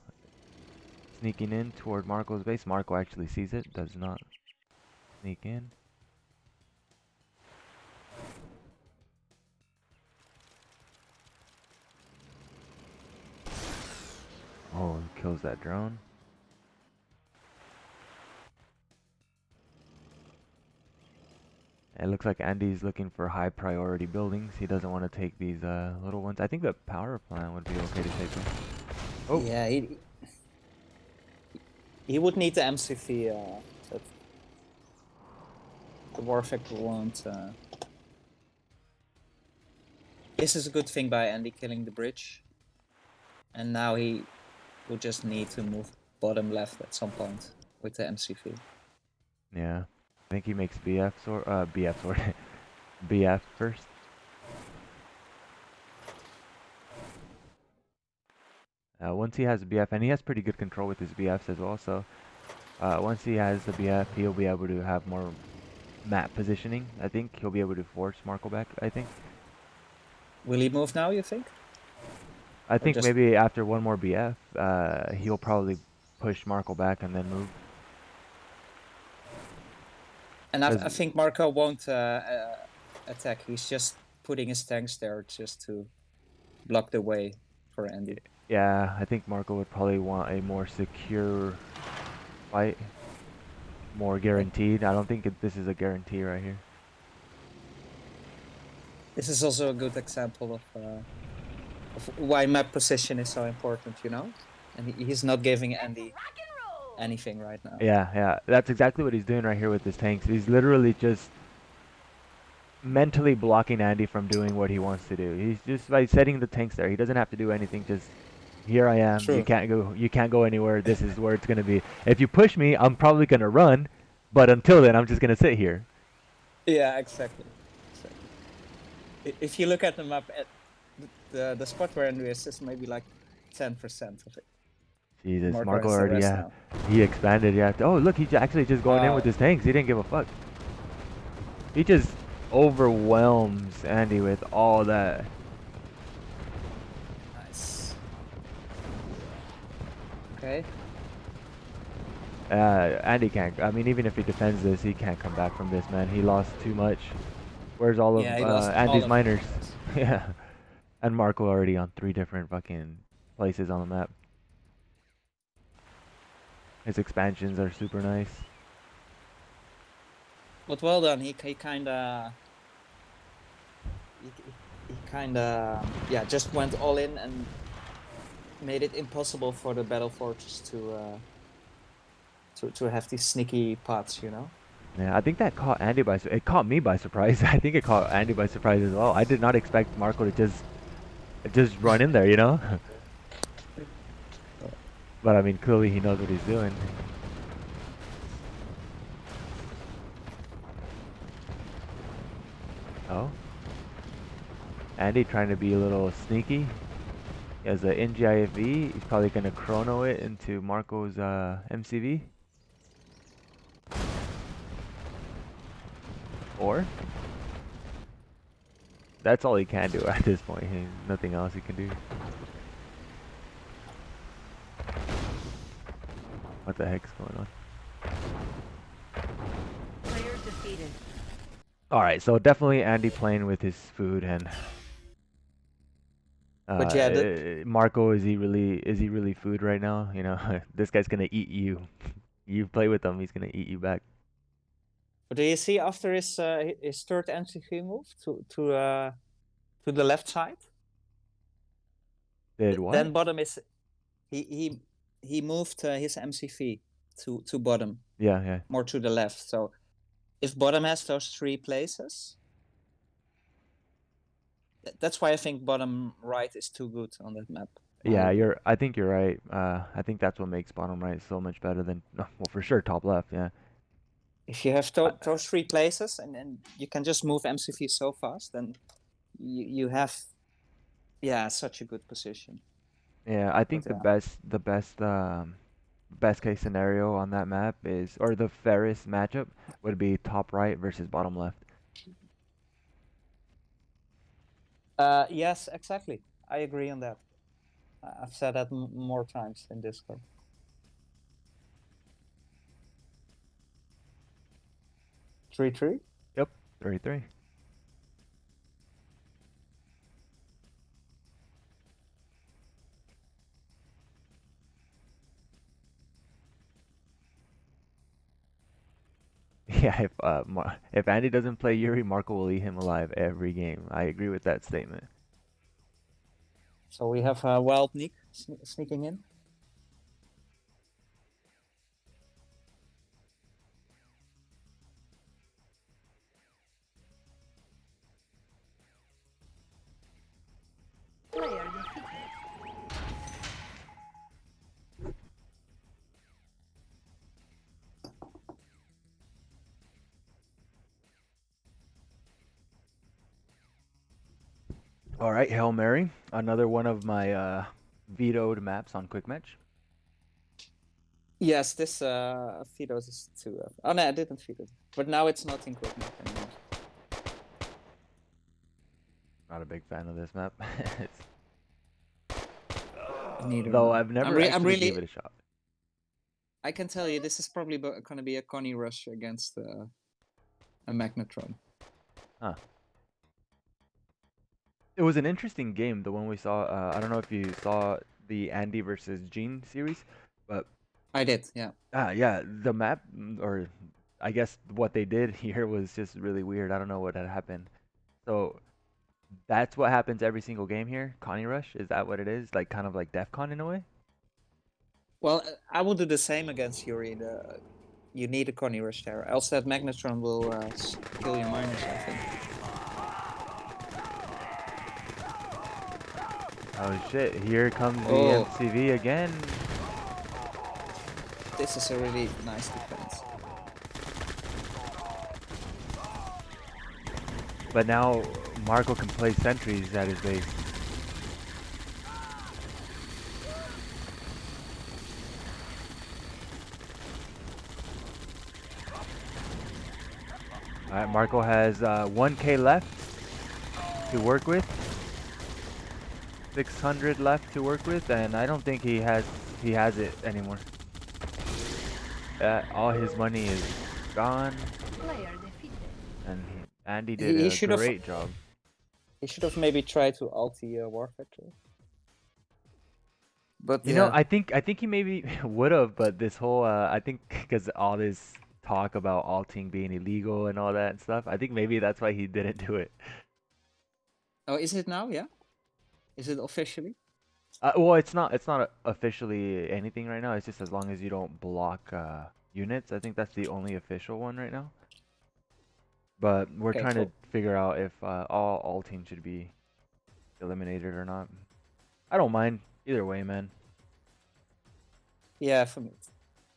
Sneaking in toward Marco's base. Marco actually sees it. Does not sneak in. Oh, he kills that drone. It looks like Andy's looking for high priority buildings. He doesn't want to take these little ones. I think the power plant would be okay to take them. Oh. yeah, he would need the MCV. But the war factor won't. This is a good thing by Andy killing the bridge, and now he will just need to move bottom left at some point with the MCV. Yeah. I think he makes BF sword BF first. Once he has BF, and he has pretty good control with his BFs as well, so once he has the BF, he'll be able to have more map positioning. I think he'll be able to force Marco back, I think. Will he move now, you think? I think just- maybe after one more BF, he'll probably push Marco back and then move. And I think Marko won't attack. He's just putting his tanks there just to block the way for Andy. Yeah, I think Marco would probably want a more secure fight. More guaranteed. I don't think this is a guarantee right here. This is also a good example of why map position is so important, you know? And he's not giving Andy anything right now. Yeah, that's exactly what he's doing right here with his tanks. He's literally just mentally blocking Andy from doing what he wants to do. He's just like setting the tanks there. He doesn't have to do anything. Just here I am. True. You can't go anywhere. This is where it's gonna be. If you push me, I'm probably gonna run, but until then, I'm just gonna sit here. Yeah, exactly. If you look at the map, the spot where Andrew is maybe like 10% of it. Jesus, Marko Marco has the already, rest yeah. now. He expanded, yeah. Oh, look, he's actually just going in with his tanks. He didn't give a fuck. He just overwhelms Andy with all that. Nice. Okay. Andy can't. I mean, even if he defends this, he can't come back from this, man. He lost too much. Where's all Yeah, of he lost all Andy's of miners? miners. Yeah. And Marco already on 3 different fucking places on the map. His expansions are super nice. But well done. He kinda he kinda just went all in and made it impossible for the battle fortress to have these sneaky pots, you know. Yeah, I think that caught Andy by it caught me by surprise. I think it caught Andy by surprise as well. I did not expect Marco to just run in there, you know? But I mean, clearly he knows what he's doing. Oh. Andy trying to be a little sneaky. He has a NGIFV. He's probably going to chrono it into Marco's MCV. Or that's all he can do at this point. Nothing else he can do. What the heck's going on? Player defeated. Alright, so definitely Andy playing with his food and But yeah, Marco, is he really food right now? You know, this guy's gonna eat you. You play with him, he's gonna eat you back. but do you see after his third MCV move to the left side? Did what? Then bottom is he moved his MCV to bottom, Yeah, yeah. more to the left. So if bottom has those 3 places, that's why I think bottom right is too good on that map. Yeah, I think you're right. I think that's what makes bottom right so much better than, well, for sure top left, yeah. If you have those 3 places and you can just move MCV so fast, then you have such a good position. Yeah, I think But best case scenario on that map is, or the fairest matchup would be top right versus bottom left. yes, exactly. I agree on that. I've said that more times in Discord. Three. Yep, 33. Yeah, if Andy doesn't play Yuri, Marco will eat him alive every game. I agree with that statement. So we have Wild Nick sneaking in. Player defeated. All right, Hail Mary, another one of my vetoed maps on Quick Match. Yes, this Fidos is too. Oh no, I didn't feed it. But now it's not in quick map anymore. Not a big fan of this map. Neither. Though I've never I'm actually really. gave it a shot. I can tell you, this is probably going to be a Connie rush against a Magnetron. Huh. It was an interesting game, the one we saw. I don't know if you saw the Andy versus Gene series, but I did, yeah. yeah, the map, or I guess what they did here was just really weird. I don't know what had happened. So that's what happens every single game here. Connie Rush, is that what it is? Like kind of like DEF CON in a way? Well, I will do the same against Yuri. You need a Connie rush there, else that Magnetron will kill your miners, I think. Oh shit, here comes the Oh. MCV again. This is a really nice defense. But now Marko can play sentries at his base. Alright, Marko has 1k left to work with. 600 left to work with, and I don't think he has it anymore. All his money is gone, Player defeated. and Andy did He a should have. great job. He should have maybe tried to ulti War Factory. But You know, I think he maybe would have, but this whole I think because all this talk about alting being illegal and all that and stuff, I think maybe that's why he didn't do it. Oh, is it now? Yeah. Is it officially? Well, it's not officially anything right now. It's just as long as you don't block units. I think that's the only official one right now. But we're Okay, trying cool. to figure out if all alting should be eliminated or not. I don't mind either way, man. Yeah, for me,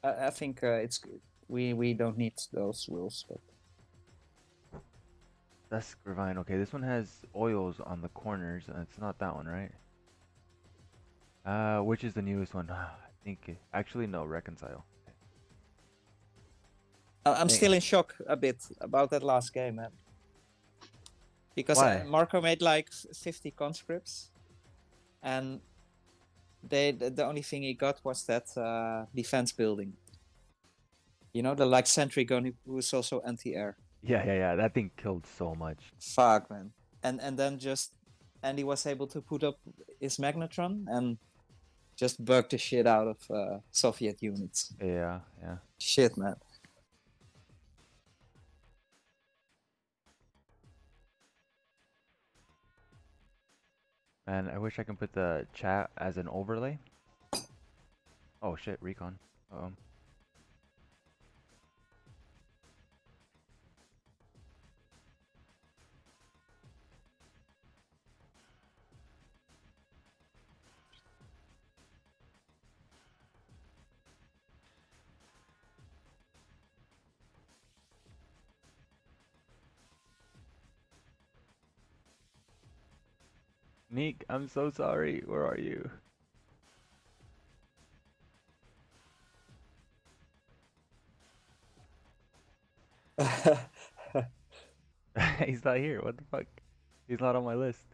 I think it's good. We don't need those rules, but That's Gravine. Okay, this one has oils on the corners. It's not that one, right? Which is the newest one? I think actually no, reconcile. I'm Dang. still in shock a bit about that last game, man. Because Why? Marko made like 50 conscripts, and the only thing he got was that defense building. You know, the like sentry gun who's also anti-air. Yeah. That thing killed so much. Fuck, man. And then just Andy was able to put up his magnetron and just bug the shit out of Soviet units. Yeah. Shit, man. And I wish I can put the chat as an overlay. Oh shit, recon. Neek, I'm so sorry. Where are you? He's not here. What the fuck? He's not on my list.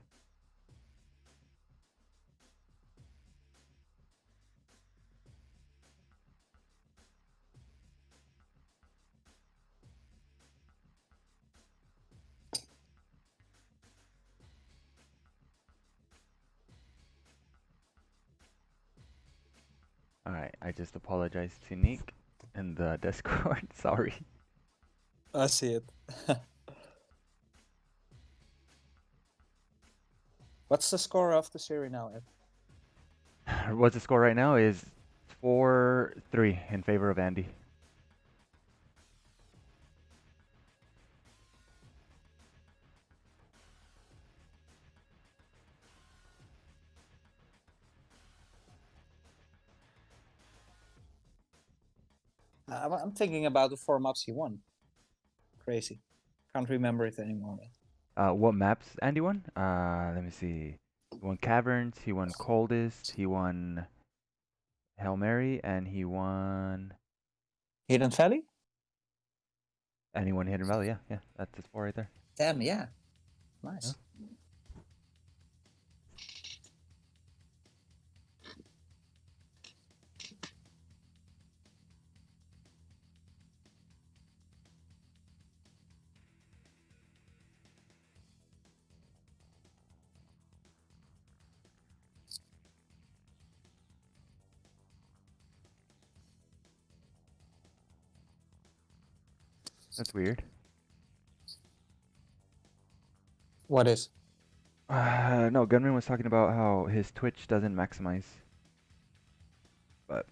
Alright, I just apologized to Neek in the Discord. Sorry. I see it. What's the score of the series now, Ed? What's the score right now is 4-3 in favor of Andy. I'm thinking about the 4 maps he won. Crazy. Can't remember it anymore. What maps Andy won? Let me see. He won Caverns, he won Coldest, he won Hail Mary, and he won Hidden Valley? Hidden Valley. Yeah, that's his 4 right there. Damn, yeah. Nice. That's weird. What is? No, Gunman was talking about how his Twitch doesn't maximize. But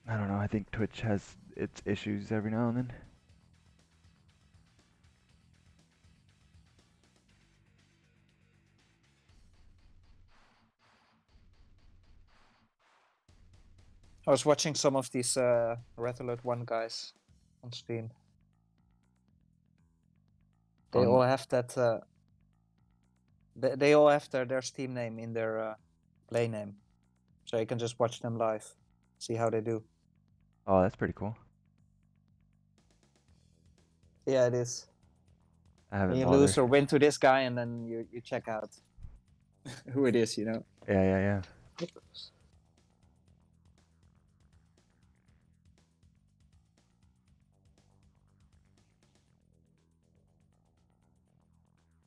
I don't know, I think Twitch has its issues every now and then. I was watching some of these Red Alert 1 guys on stream. They On- all have that They all have their Steam name in their play name, so you can just watch them live, see how they do. Oh, that's pretty cool. Yeah, it is. I When haven't you bothered. lose or win to this guy, and then you check out who it is, you know. Yeah, yeah, yeah.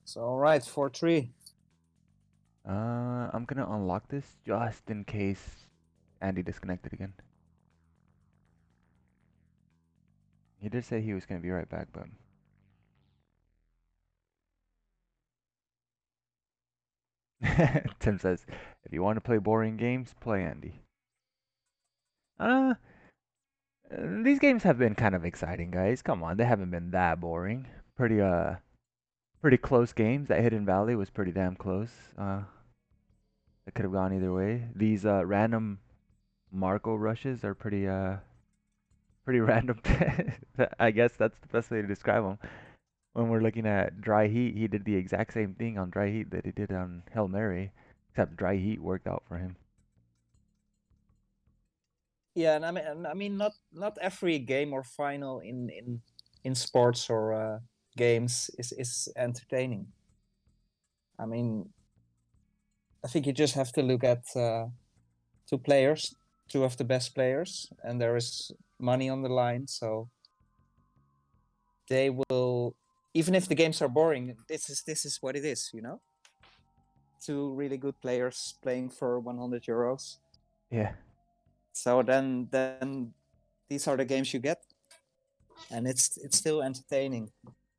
So all right, 4-3. I'm gonna unlock this just in case Andy disconnected again. He did say he was gonna be right back, but Tim says, if you want to play boring games, play Andy. Uh, these games have been kind of exciting, guys. Come on, they haven't been that boring. Pretty close games. That Hidden Valley was pretty damn close. It could have gone either way. These random Marko rushes are pretty random. I guess that's the best way to describe them. When we're looking at Dry Heat, he did the exact same thing on Dry Heat that he did on Hail Mary, except Dry Heat worked out for him. Yeah, and I mean, not every game or final in sports or games is entertaining. I mean, I think you just have to look at two players, two of the best players, and there is money on the line, so they will. Even if the games are boring, this is what it is, you know. Two really good players playing for 100 euros. Yeah. So then these are the games you get, and it's still entertaining,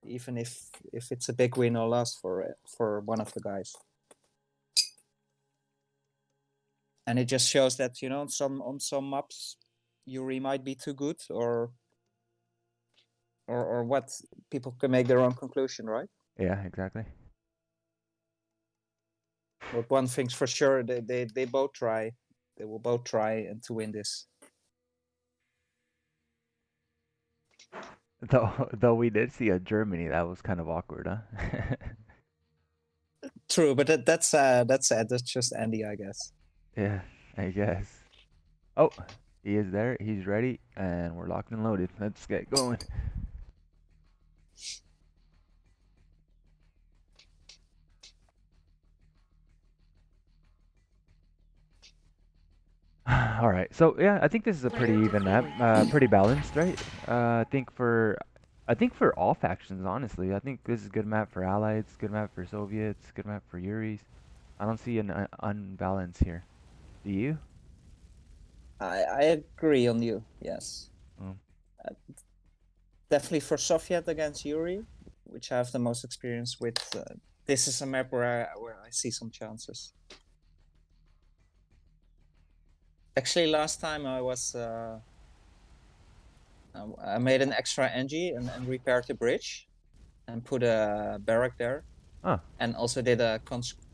even if it's a big win or loss for one of the guys. And it just shows that, you know, on some maps, Yuri might be too good, or what. People can make their own conclusion, right? Yeah, exactly. But one thing's for sure, they both try. They will both try and to win this. Though we did see a Germany, that was kind of awkward, huh? True, but that's just Andy, I guess. Yeah, I guess. Oh, he is there. He's ready, and we're locked and loaded. Let's get going. All right. So yeah, I think this is a pretty Player even map. defeated. Pretty balanced, right? I think for all factions, honestly. I think this is a good map for Allies, good map for Soviets, good map for Yuris. I don't see an unbalance here. Do you? I agree on you. Yes. Mm. Definitely for Soviet against Yuri, which I have the most experience with. This is a map where I see some chances. Actually, last time I made an extra NG and repaired the bridge, and put a barrack there, and also did a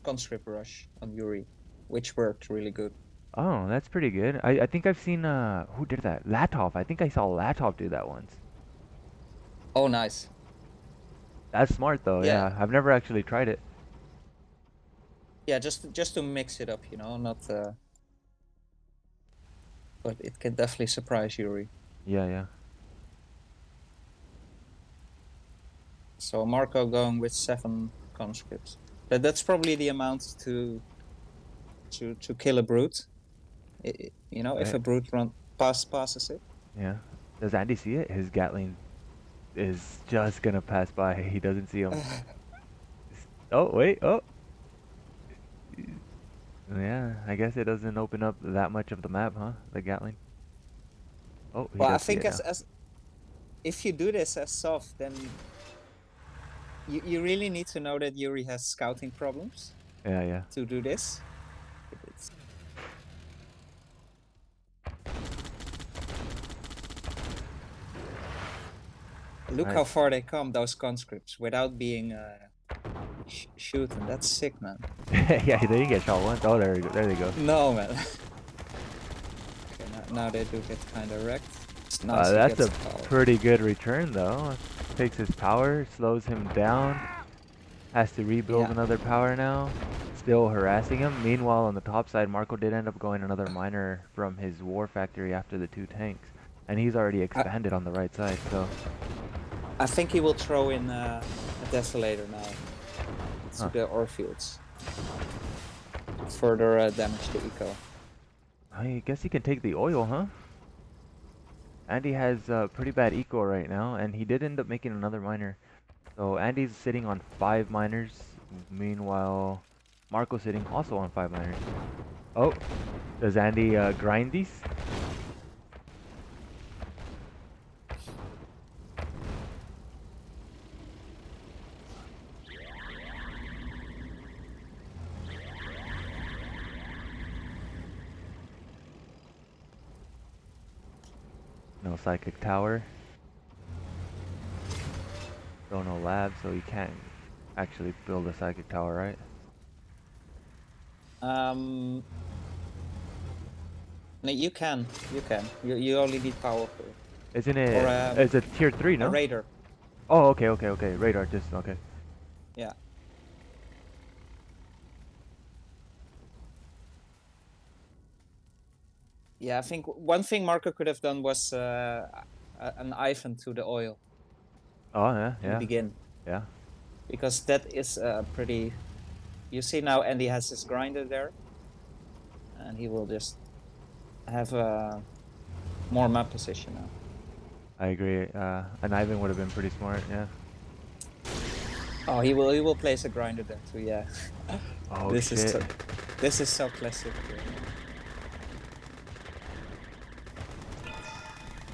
conscript rush on Yuri, which worked really good. Oh, that's pretty good. I think I've seen who did that? Latov. I think I saw Latov do that once. Oh, nice. That's smart though. Yeah. Yeah, I've never actually tried it. Yeah, just to mix it up, you know, not. But it can definitely surprise Yuri. Yeah, yeah. So Marko going with 7 conscripts. That's probably the amount to kill a brute. You know, if Right. a brute passes it. Yeah. Does Andy see it? His Gatling is just gonna pass by. He doesn't see him. Oh, wait. Oh. Yeah, I guess it doesn't open up that much of the map, huh? The Gatling. Oh, he Well, I does see think it now. as if you do this as soft, then you really need to know that Yuri has scouting problems Yeah, yeah. to do this. Look how Nice. far they come, those conscripts, without being shooting. That's sick, man. Yeah, they didn't get shot once. Oh, there, there they go. No, man. Okay, now they do get kind of wrecked. It's nice. He That's gets a the power. pretty good return, though. Takes his power, slows him down, Has to rebuild Yeah. another power now. Still harassing him. Meanwhile, on the top side, Marko did end up going another miner from his war factory after the 2 tanks. And he's already expanded on the right side, so... I think he will throw in a desolator now to Huh. the ore fields. Further damage to eco. I guess he can take the oil, huh? Andy has pretty bad eco right now, and he did end up making another miner. So Andy's sitting on 5 miners. Meanwhile, Marco's sitting also on 5 miners. Oh, does Andy grind these? No psychic tower. Still no lab, so he can't actually build a psychic tower, right? No, you can. You only need power for it. Isn't it? Or It's a tier 3, a no? raider. Oh, okay. Radar, just okay. Yeah. Yeah, I think one thing Marco could have done was an Ivan to the oil Oh yeah, in the yeah, beginning, yeah. because that is pretty. You see now, Andy has his grinder there, and he will just have more map position now. I agree. An Ivan would have been pretty smart. Yeah. Oh, he will place a grinder there too. Yeah. Oh this shit. is so classic.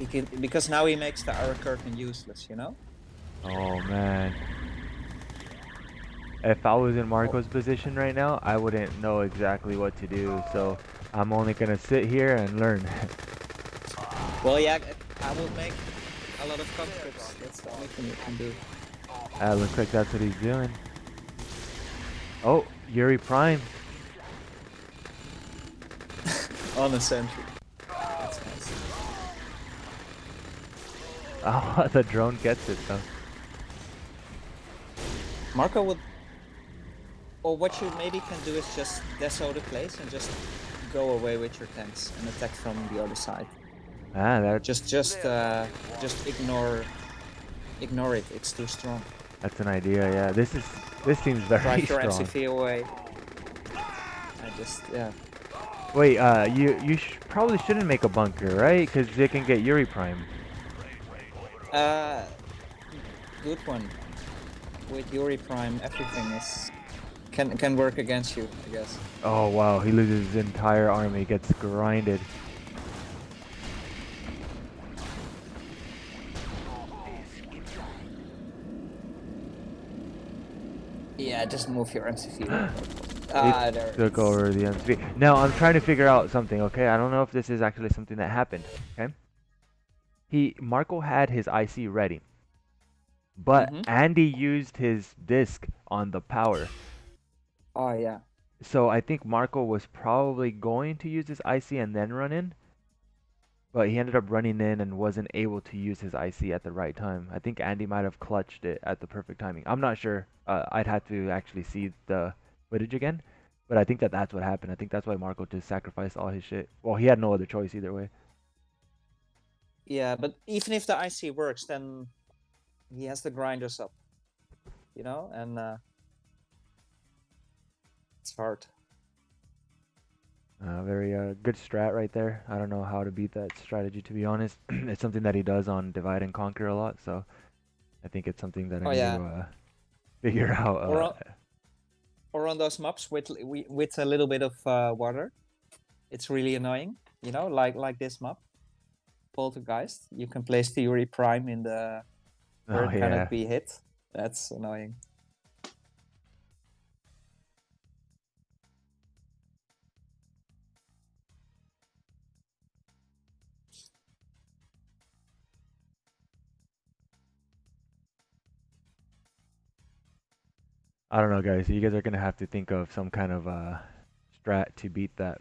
He can, because now he makes the Aura Curtain useless, you know? Oh man. If I was in Marco's position right now, I wouldn't know exactly what to do. So I'm only gonna sit here and learn. Well, yeah, I will make a lot of conscripts. That's the only thing you can do. Looks like that's what he's doing. Oh, Yuri Prime. On a sentry. That's nice. Oh, the drone gets it though. Marco would... Or what you maybe can do is just deso the place and just go away with your tanks and attack from the other side. Ah, that Just ignore it. It's too strong. that's an idea. Yeah, this seems very Drive your strong. MCV away. Yeah. Wait, you probably shouldn't make a bunker, right? Because they can get Yuri Prime. Good one. With Yuri Prime, everything is can work against you, I guess. Oh wow, he loses his entire army, gets grinded. Yeah, just move your MCV. There. Took over the MCV. Now I'm trying to figure out something, okay? I don't know if this is actually something that happened, okay? Marco had his IC ready, but Andy used his disc on the power. Oh yeah. So I think Marco was probably going to use his IC and then run in, but he ended up running in and wasn't able to use his IC at the right time. I think Andy might have clutched it at the perfect timing. I'm not sure. I'd have to actually see the footage again, but I think that's what happened. I think that's why Marco just sacrificed all his shit. Well, he had no other choice either way. Yeah, but even if the IC works, then he has the grinders up, you know, and it's hard. Very good strat right there. I don't know how to beat that strategy, to be honest. It's something that he does on Divide and Conquer a lot, so I think it's something that I need to figure out. Or on those maps with a little bit of water, it's really annoying. You know, like this map, Poltergeist. You can place the Yuri Prime in the where it cannot be hit. That's annoying. I don't know, guys. You guys are gonna have to think of some kind of strat to beat that,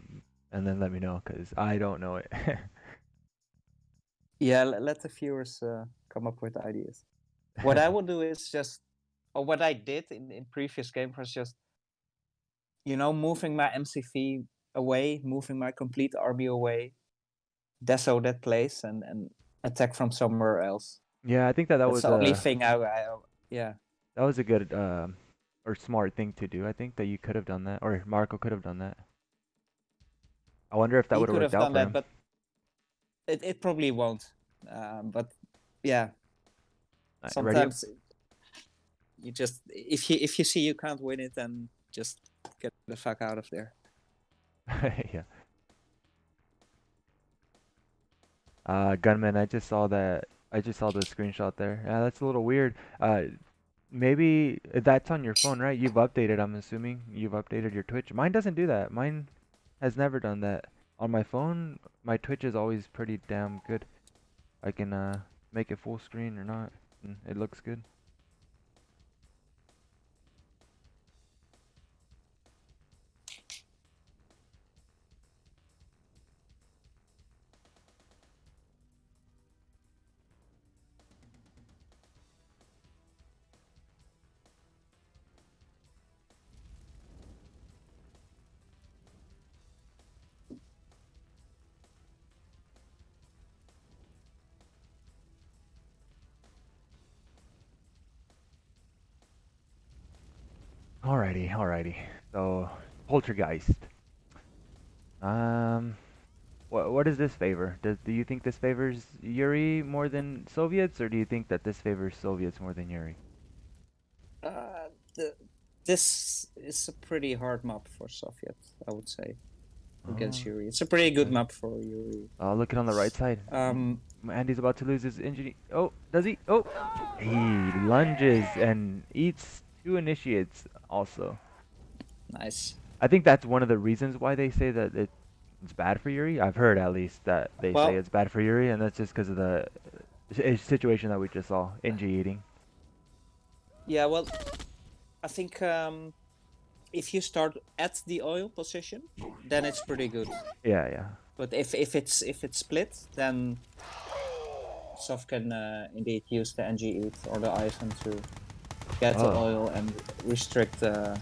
and then let me know, because I don't know it. Yeah, let the viewers come up with ideas. What I will do is just or what I did in previous game was just, moving my MCV away, moving my complete army away, deso that place, and attack from somewhere else. Yeah, I think that That's was the only a thing yeah. good or smart thing to do. I think that you could have done that, or Marco could have done that. I wonder if that He would have could worked have out done for that, him. but it probably won't. But yeah, Ready? sometimes you just if you see you can't win it, then just get the fuck out of there. Yeah. Gunman, I just saw that. I just saw the screenshot there. Yeah, that's a little weird. Maybe that's on your phone, right? You've updated, I'm assuming. You've updated your Twitch. Mine doesn't do that. Mine has never done that. On my phone, my Twitch is always pretty damn good. I can make it full screen or not, and it looks good. Alrighty. So, Poltergeist. Um, what does this favor? Do you think this favors Yuri more than Soviets, or do you think that this favors Soviets more than Yuri? Uh, the, this is a pretty hard map for Soviet, I would say, against Oh, Yuri. It's a pretty good okay. map for Yuri. Look it on the right side. Andy's about to lose his engineer. Oh, does he? Oh, he lunges and eats 2 initiates also. Nice. I think that's one of the reasons why they say that it's bad for Yuri. I've heard at least that they say Well, it's bad for Yuri, and that's just because of the situation that we just saw, NG eating. yeah, well, I think if you start at the oil position, then it's pretty good. Yeah. But if it's split, then Sov can indeed use the NG eat or the Ivan to get the Oh. oil and restrict the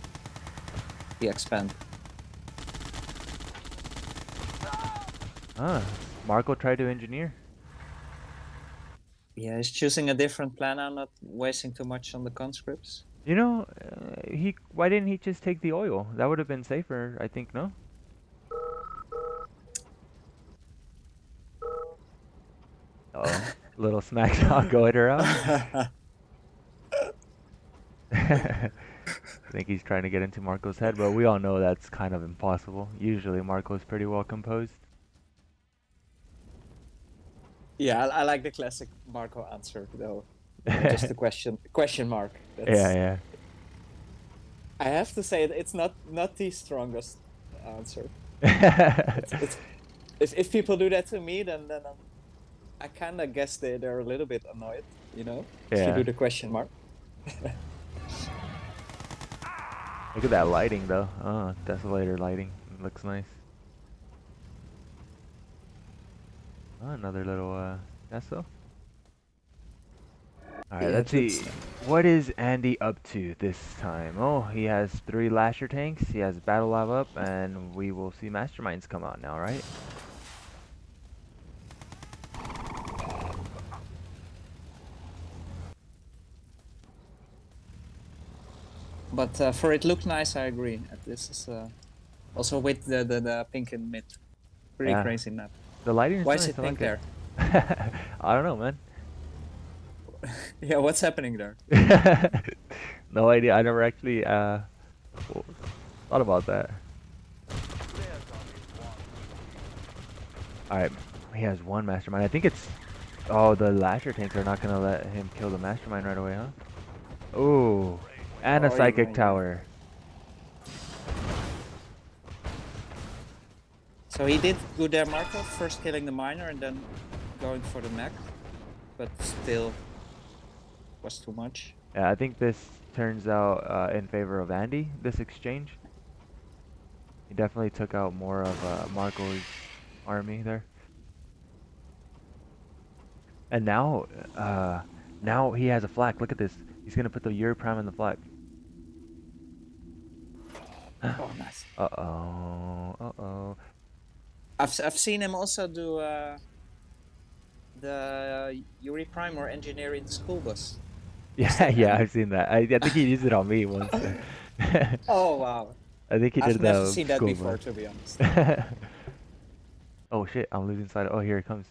expand. Marko tried to engineer. Yeah, he's choosing a different plan now, not wasting too much on the conscripts. You know, why didn't he just take the oil? That would have been safer, I think, no? Oh, little smack shot going around. I think he's trying to get into Marco's head, but we all know that's kind of impossible. Usually Marco's pretty well composed. Yeah, I like the classic Marko answer though. Just the question mark. Yeah. I have to say it's not the strongest answer. If people do that to me, then I kind of guess they're a little bit annoyed, If Yeah. you do the question mark. Look at that lighting, though. Oh, Desolator lighting. It looks nice. Oh, another little Deso. Alright, Yeah, let's see. What is Andy up to this time? Oh, he has 3 Lasher tanks, he has Battle Lab up, and we will see Masterminds come out now, right? But for it look nice, I agree. This is also with the pink in mid. Pretty Yeah. crazy map. The lighting is Why nice, is it I pink like it. there? I don't know, man. Yeah, what's happening there? No idea. I never actually thought about that. Alright, he has 1 Mastermind. I think it's... Oh, the Lasher tanks are not going to let him kill the Mastermind right away, huh? Ooh, and a Oh, Psychic yeah. Tower. So he did good there, Marko, first killing the miner and then going for the mech. But still was too much. Yeah, I think this turns out in favor of Andy, this exchange. He definitely took out more of Marco's army there. And now he has a flak. Look at this. He's gonna put the Yuri Prime in the flag. Oh, nice. Uh-oh. Uh-oh. I've seen him also do the Yuri Prime or engineering the school bus. Was Yeah, that yeah, Andy? I've seen that. I think he used it on me once. Oh wow. I think he I've did never the seen that school before, bus. to be honest. Oh shit, I'm losing sight. Oh, here it comes.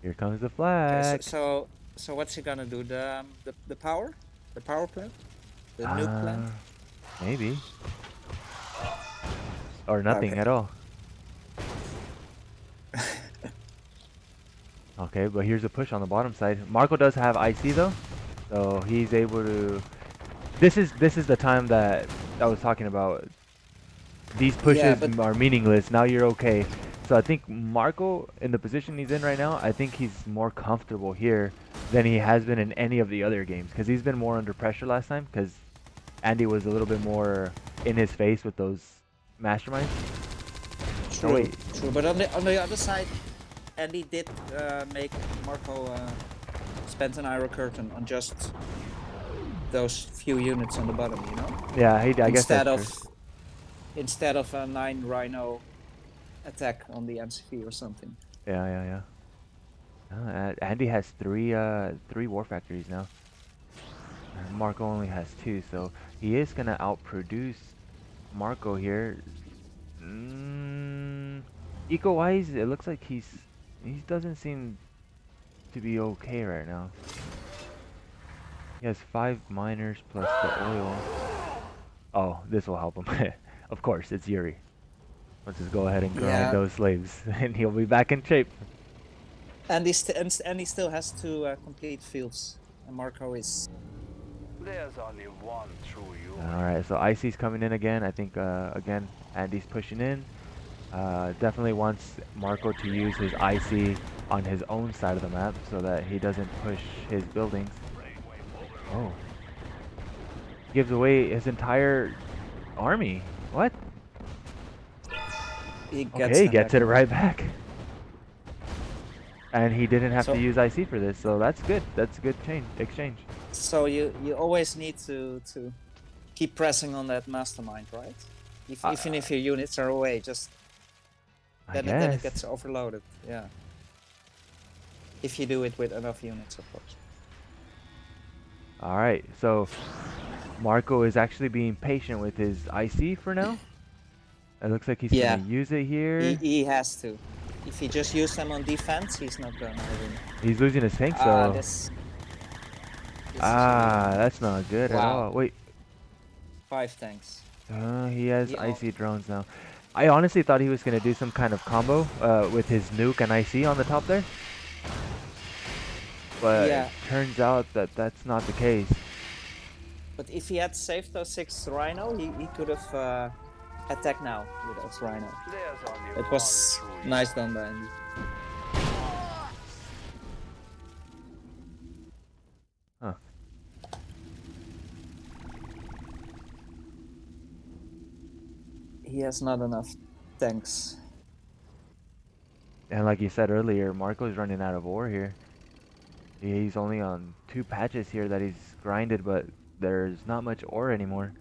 Here comes the Okay, flag. so what's he gonna do? The power? The power plant? The nuke Uh, plant? maybe. Or nothing Okay. at all. Okay, but here's a push on the bottom side. Marko does have IC though, so he's able to. This is the time that I was talking about. These Yeah, pushes but are meaningless. Now you're okay. So I think Marko, in the position he's in right now, I think he's more comfortable here than he has been in any of the other games, because he's been more under pressure last time, because Andy was a little bit more in his face with those masterminds. Oh true, wait, true. But on the other side, Andy did make Marco spend an Iron Curtain on just those few units on the bottom, you know? yeah, I guess Instead that's true. of instead of a 9 Rhino attack on the MCV or something. Yeah, yeah, yeah. Andy has three war factories now. And Marko only has two, so he is gonna outproduce Marko here. Eco-wise, it looks like he doesn't seem to be okay right now. He has 5 miners plus the oil. Oh, this will help him. Of course, it's Yuri. Let's just go ahead and grind Yeah, those slaves, and he'll be back in shape. Andy still has to complete fields, and Marco is. There's only one true you. Alright, so Icy's coming in again. I think, again, Andy's pushing in. Definitely wants Marko to use his IC on his own side of the map so that he doesn't push his buildings. Oh. Gives away his entire army. What? He gets Okay, he them gets back. it right back. And he didn't have So- to use IC for this, so that's good. That's a good exchange. So you always need to keep pressing on that mastermind, right? Even if your units are away, just I then it guess. gets overloaded. Yeah. If you do it with enough units, of course. Alright, so Marko is actually being patient with his IC for now. It looks like he's Yeah. gonna use it here. He has to. If he just use them on defense, he's not gonna win. He's losing his tanks Ah, though. this is That's not good at Wow. all. Wait, 5 tanks. he has He IC drones now. I honestly thought he was gonna do some kind of combo with his nuke and IC on the top there. But Yeah. it turns out that that's not the case. But if he had saved those 6 Rhino, he could have attacked now with those Rhino. There's only It one was true you. nice done by Andy. Huh. He has not enough tanks. And like you said earlier, Marco's running out of ore here. He's only on 2 patches here that he's grinded, but there's not much ore anymore.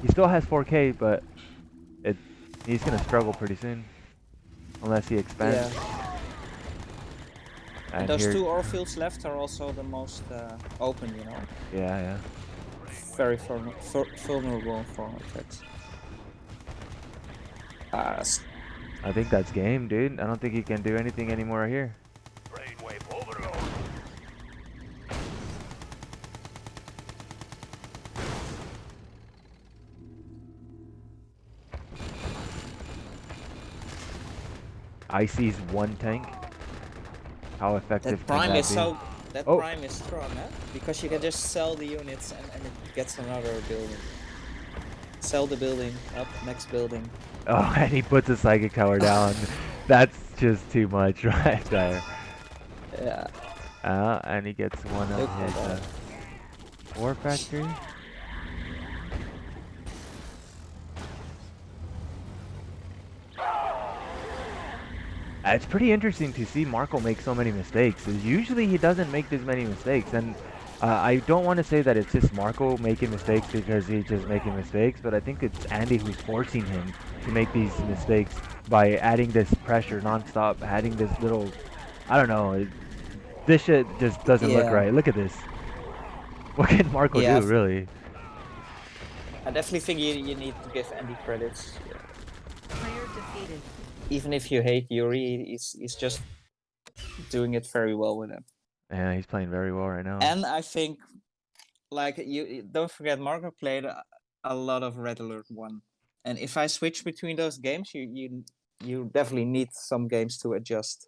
He still has 4K, but he's gonna struggle pretty soon. Unless he expands. Yeah. And And those here, 2 ore fields left are also the most open, you know. yeah, yeah. Very vulnerable for attacks. I think that's game, dude. I don't think he can do anything anymore here. Brainwave overload. IC's 1 tank. How effective That can prime that is be? so. That Oh. prime is strong, eh? Because you can just sell the units and it gets another building. Sell the building, up, next building. Oh, and he puts a psychic tower down. That's just too much right there. Yeah. And he gets one of Look at his that. war factory. It's pretty interesting to see Marko make so many mistakes. Usually he doesn't make this many mistakes, and I don't want to say that it's just Marko making mistakes because he's just making mistakes, but I think it's Andy who's forcing him to make these mistakes by adding this pressure nonstop, adding this little, I don't know, this shit just doesn't look Yeah, right. Look at this. What can Marko yeah. do, really? I definitely think you need to give Andy credits. Player defeated. Even if you hate Yuri, he's just doing it very well with him. Yeah, he's playing very well right now. And I think, like you don't forget, Marco played a lot of Red Alert 1. And if I switch between those games, you definitely need some games to adjust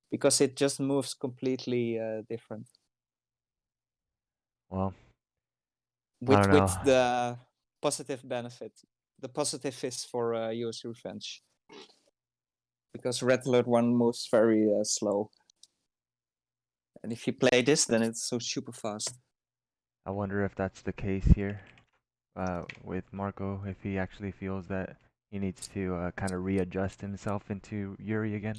because it just moves completely different. Well, I don't know. With the positive benefit. The positive is for US Revenge because Red Alert 1 moves very slow. And if you play this, then it's so super fast. I wonder if that's the case here with Marko, if he actually feels that he needs to kind of readjust himself into Yuri again.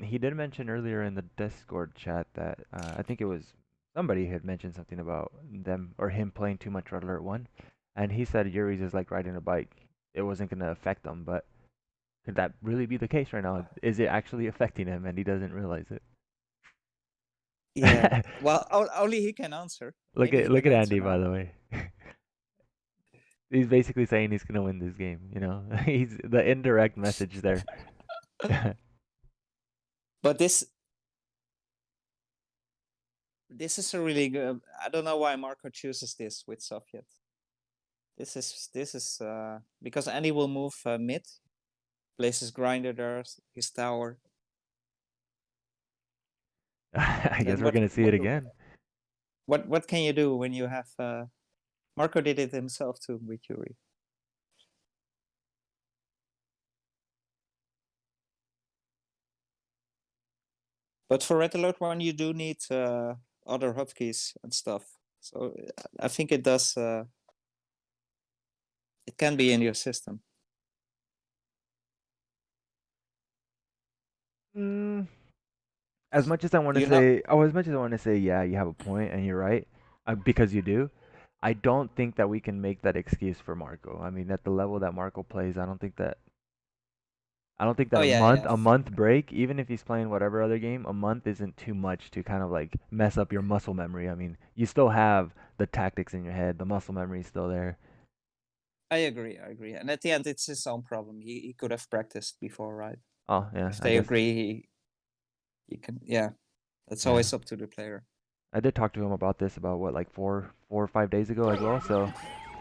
He did mention earlier in the Discord chat that I think it was somebody had mentioned something about them or him playing too much Red Alert 1, and he said Yuri's is like riding a bike. It wasn't going to affect him, but could that really be the case right now? Is it actually affecting him and he doesn't realize it? Yeah. Well, only he can answer. Look Maybe at he look can at answer Andy, by now. the way. He's basically saying he's gonna win this game. He's the indirect message there. But this is a really good. I don't know why Marco chooses this with Soviet. This is because Andy will move mid, places grinder there, his tower. I guess Then we're gonna see it again. what can you do when you have Marco did it himself too with Yuri. But for Red Alert 1, you do need other hotkeys and stuff. So I think it does. It can be in your system. Mm, as much as I want Do to you know? say, oh, as much as I want to say, yeah, you have a point and you're right, because you do. I don't think that we can make that excuse for Marco. I mean, at the level that Marco plays, I don't think that Oh yeah, yeah. a month break, even if he's playing whatever other game, a month isn't too much to kind of like mess up your muscle memory. I mean, you still have the tactics in your head, the muscle memory is still there. I agree. I agree. And at the end, it's his own problem. He could have practiced before, right? Oh yeah, If I they guess. agree, he can. Yeah, that's Yeah, always up to the player. I did talk to him about this about what like 4 or 5 days ago as well. So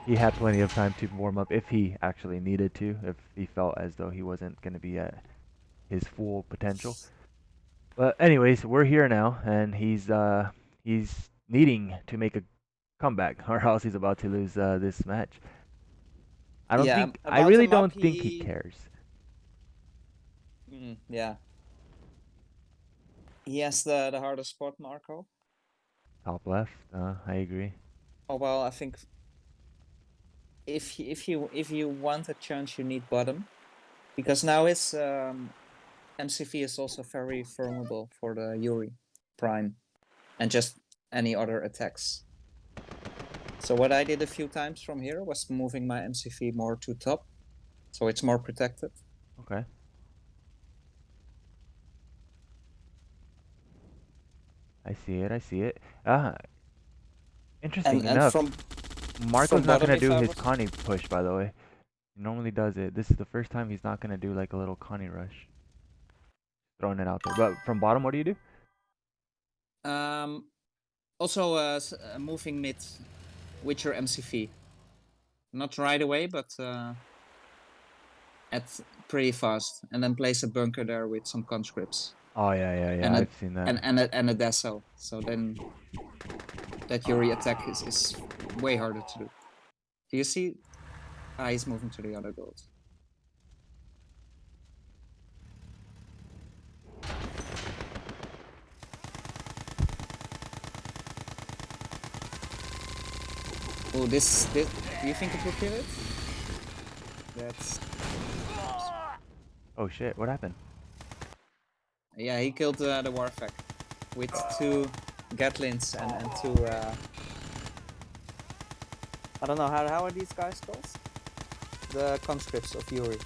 he had plenty of time to warm up if he actually needed to, if he felt as though he wasn't going to be at his full potential. But anyways, we're here now, and he's needing to make a comeback, or else he's about to lose this match. Yeah, I about the really map, don't think he cares. yeah, he has the hardest spot, Marco. Top left, I agree. Oh well, I think if you want a chance, you need bottom, because now his MCV is also very formidable for the Yuri Prime, and just any other attacks. So what I did a few times from here was moving my MCV more to top, so it's more protected. Okay. I see it. I see it. Interesting And enough, Marco's from not bottom, gonna if do I his was Connie push, by the way. He normally does it. This is the first time he's not gonna do like a little Connie rush. Throwing it out there. But from bottom, what do you do? also moving mid with your MCV, not right away, but at pretty fast, and then place a bunker there with some conscripts Oh yeah, yeah, yeah. and I've seen that. a Deso. So then that Yuri attack is way harder to do. Do you see? He's moving to the other gold. Oh, this. Do you think it will kill it? That's. Oh shit! What happened? Yeah, he killed the Warfak with two Gatlins and 2. I don't know how are these guys called? The conscripts of Yuri.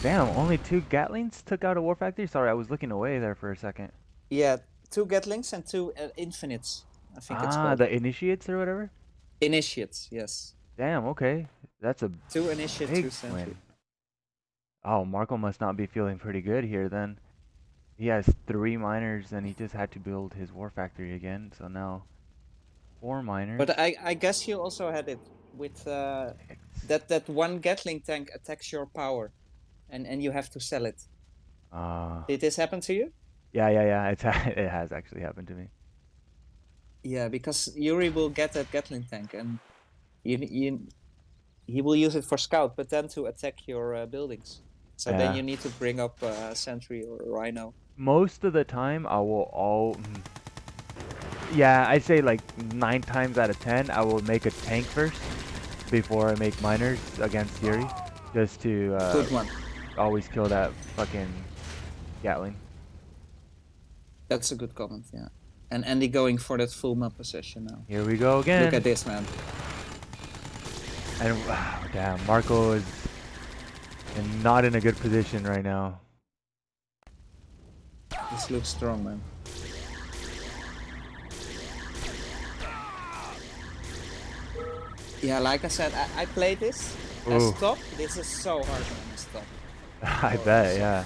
Damn, only 2 Gatlings took out a war factory? Sorry, I was looking away there for a second. Yeah, 2 Gatlings and 2 infinites. I think it's Ah, called. the initiates or whatever? Initiates, yes. Damn, okay. That's a 2 initiate, 2 big sentry. win. Oh, Marko must not be feeling pretty good here then. He has 3 miners and he just had to build his war factory again. So now 4 miners. But I guess you also had it with that one Gatling tank attacks your power, and you have to sell it. Did this happen to you? Yeah. It has actually happened to me. Yeah, because Yuri will get that Gatling tank, and he will use it for scout, but then to attack your buildings. So then Yeah. you need to bring up sentry or rhino. Most of the time, I will yeah, I'd say like 9 times out of 10, I will make a tank first before I make miners against Yuri, just to Good one. always kill that fucking Gatling. That's a good comment. Yeah. And Andy going for that full map possession now. Here we go again. Look at this, man. And damn, Marko is not in a good position right now. This looks strong, man. Yeah, like I said, I played this as Ooh. top. This is so hard on this top. I bet, yeah.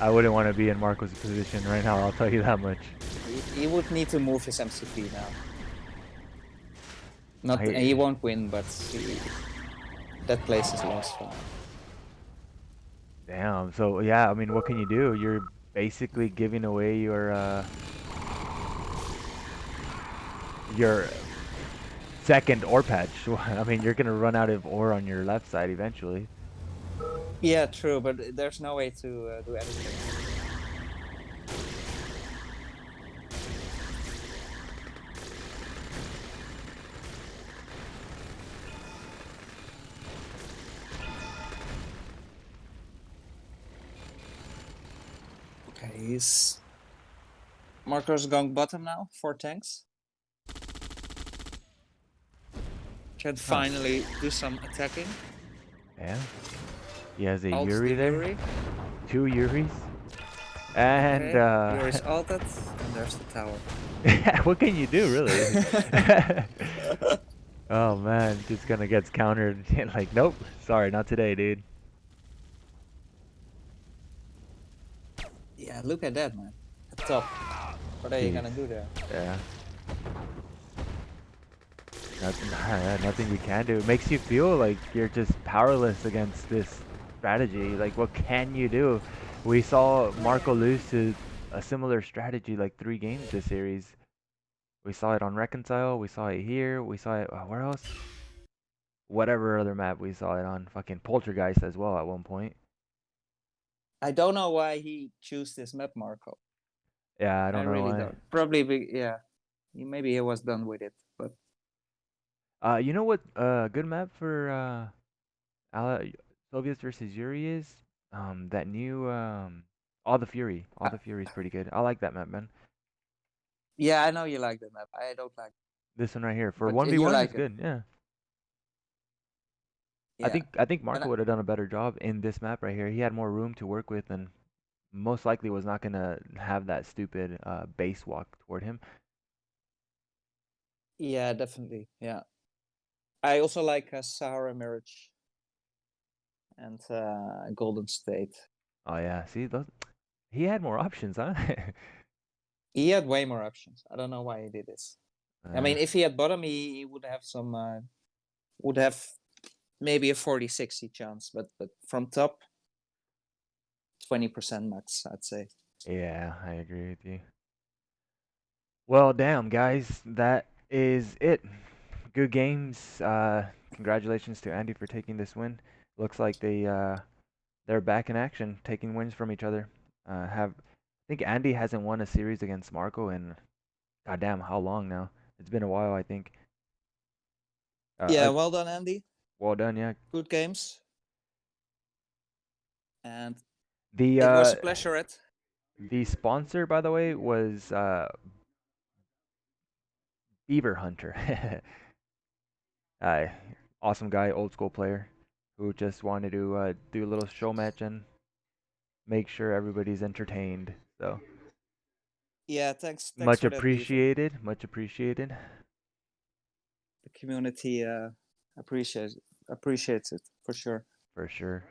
I wouldn't want to be in Marko's position right now, I'll tell you that much. He would need to move his MCP now. He won't win, but that place is lost for him. Damn, so yeah, I mean, what can you do? You're basically giving away your second ore patch. I mean, you're gonna run out of ore on your left side eventually. Yeah, true, but there's no way to do anything. Okay, Marko's going bottom now, 4 tanks. Can finally do some attacking. Yeah. He has a Ults Yuri the there. Yuri. 2 Yuris. And Okay, Yuri's ulted, and there's the tower. what can you do, really? Oh man, just gonna get countered. Like, nope, sorry, not today, dude. Yeah, look at that, man. At top. What are you gonna do there? Yeah. Nothing you can do. It makes you feel like you're just powerless against this strategy. Like, what can you do? We saw Marko lose to a similar strategy like 3 games this series. We saw it on Reconcile, we saw it here, we saw it, where else? Whatever other map we saw it on. Fucking Poltergeist as well at one point. I don't know why he chose this map, Marko. Yeah, I don't know really why. don't. Probably, yeah. Maybe he was done with it, but You know what good map for Soviets versus Yuri is? That new All the Fury. All the Fury is pretty good. I like that map, man. yeah, I know you like that map. I don't like it. This one right here for But you 1v1 like is it. good. Yeah. Yeah. I think Marko would have done a better job in this map right here. He had more room to work with and most likely was not gonna have that stupid base walk toward him. Yeah, definitely. Yeah. I also like Sahara Mirage and Golden State. Oh yeah, see those. He had more options, huh? He had way more options. I don't know why he did this. I mean, if he had bottom, he would have some, would have maybe a 40-60 chance, but from top, 20% max, I'd say. Yeah, I agree with you. Well, damn, guys, that is it. Good games. Congratulations to Andy for taking this win. Looks like they're back in action, taking wins from each other. I think Andy hasn't won a series against Marko in goddamn how long now? It's been a while, I think. Yeah, well done, Andy. Well done, yeah. Good games. And The it was a pleasure, Ed. The sponsor, by the way, was Beaver Hunter. uh, awesome guy, old school player, who just wanted to do a little show match and make sure everybody's entertained. So Yeah, thanks much for that, Beaver. appreciated. Much appreciated. The community appreciates it for sure. For sure.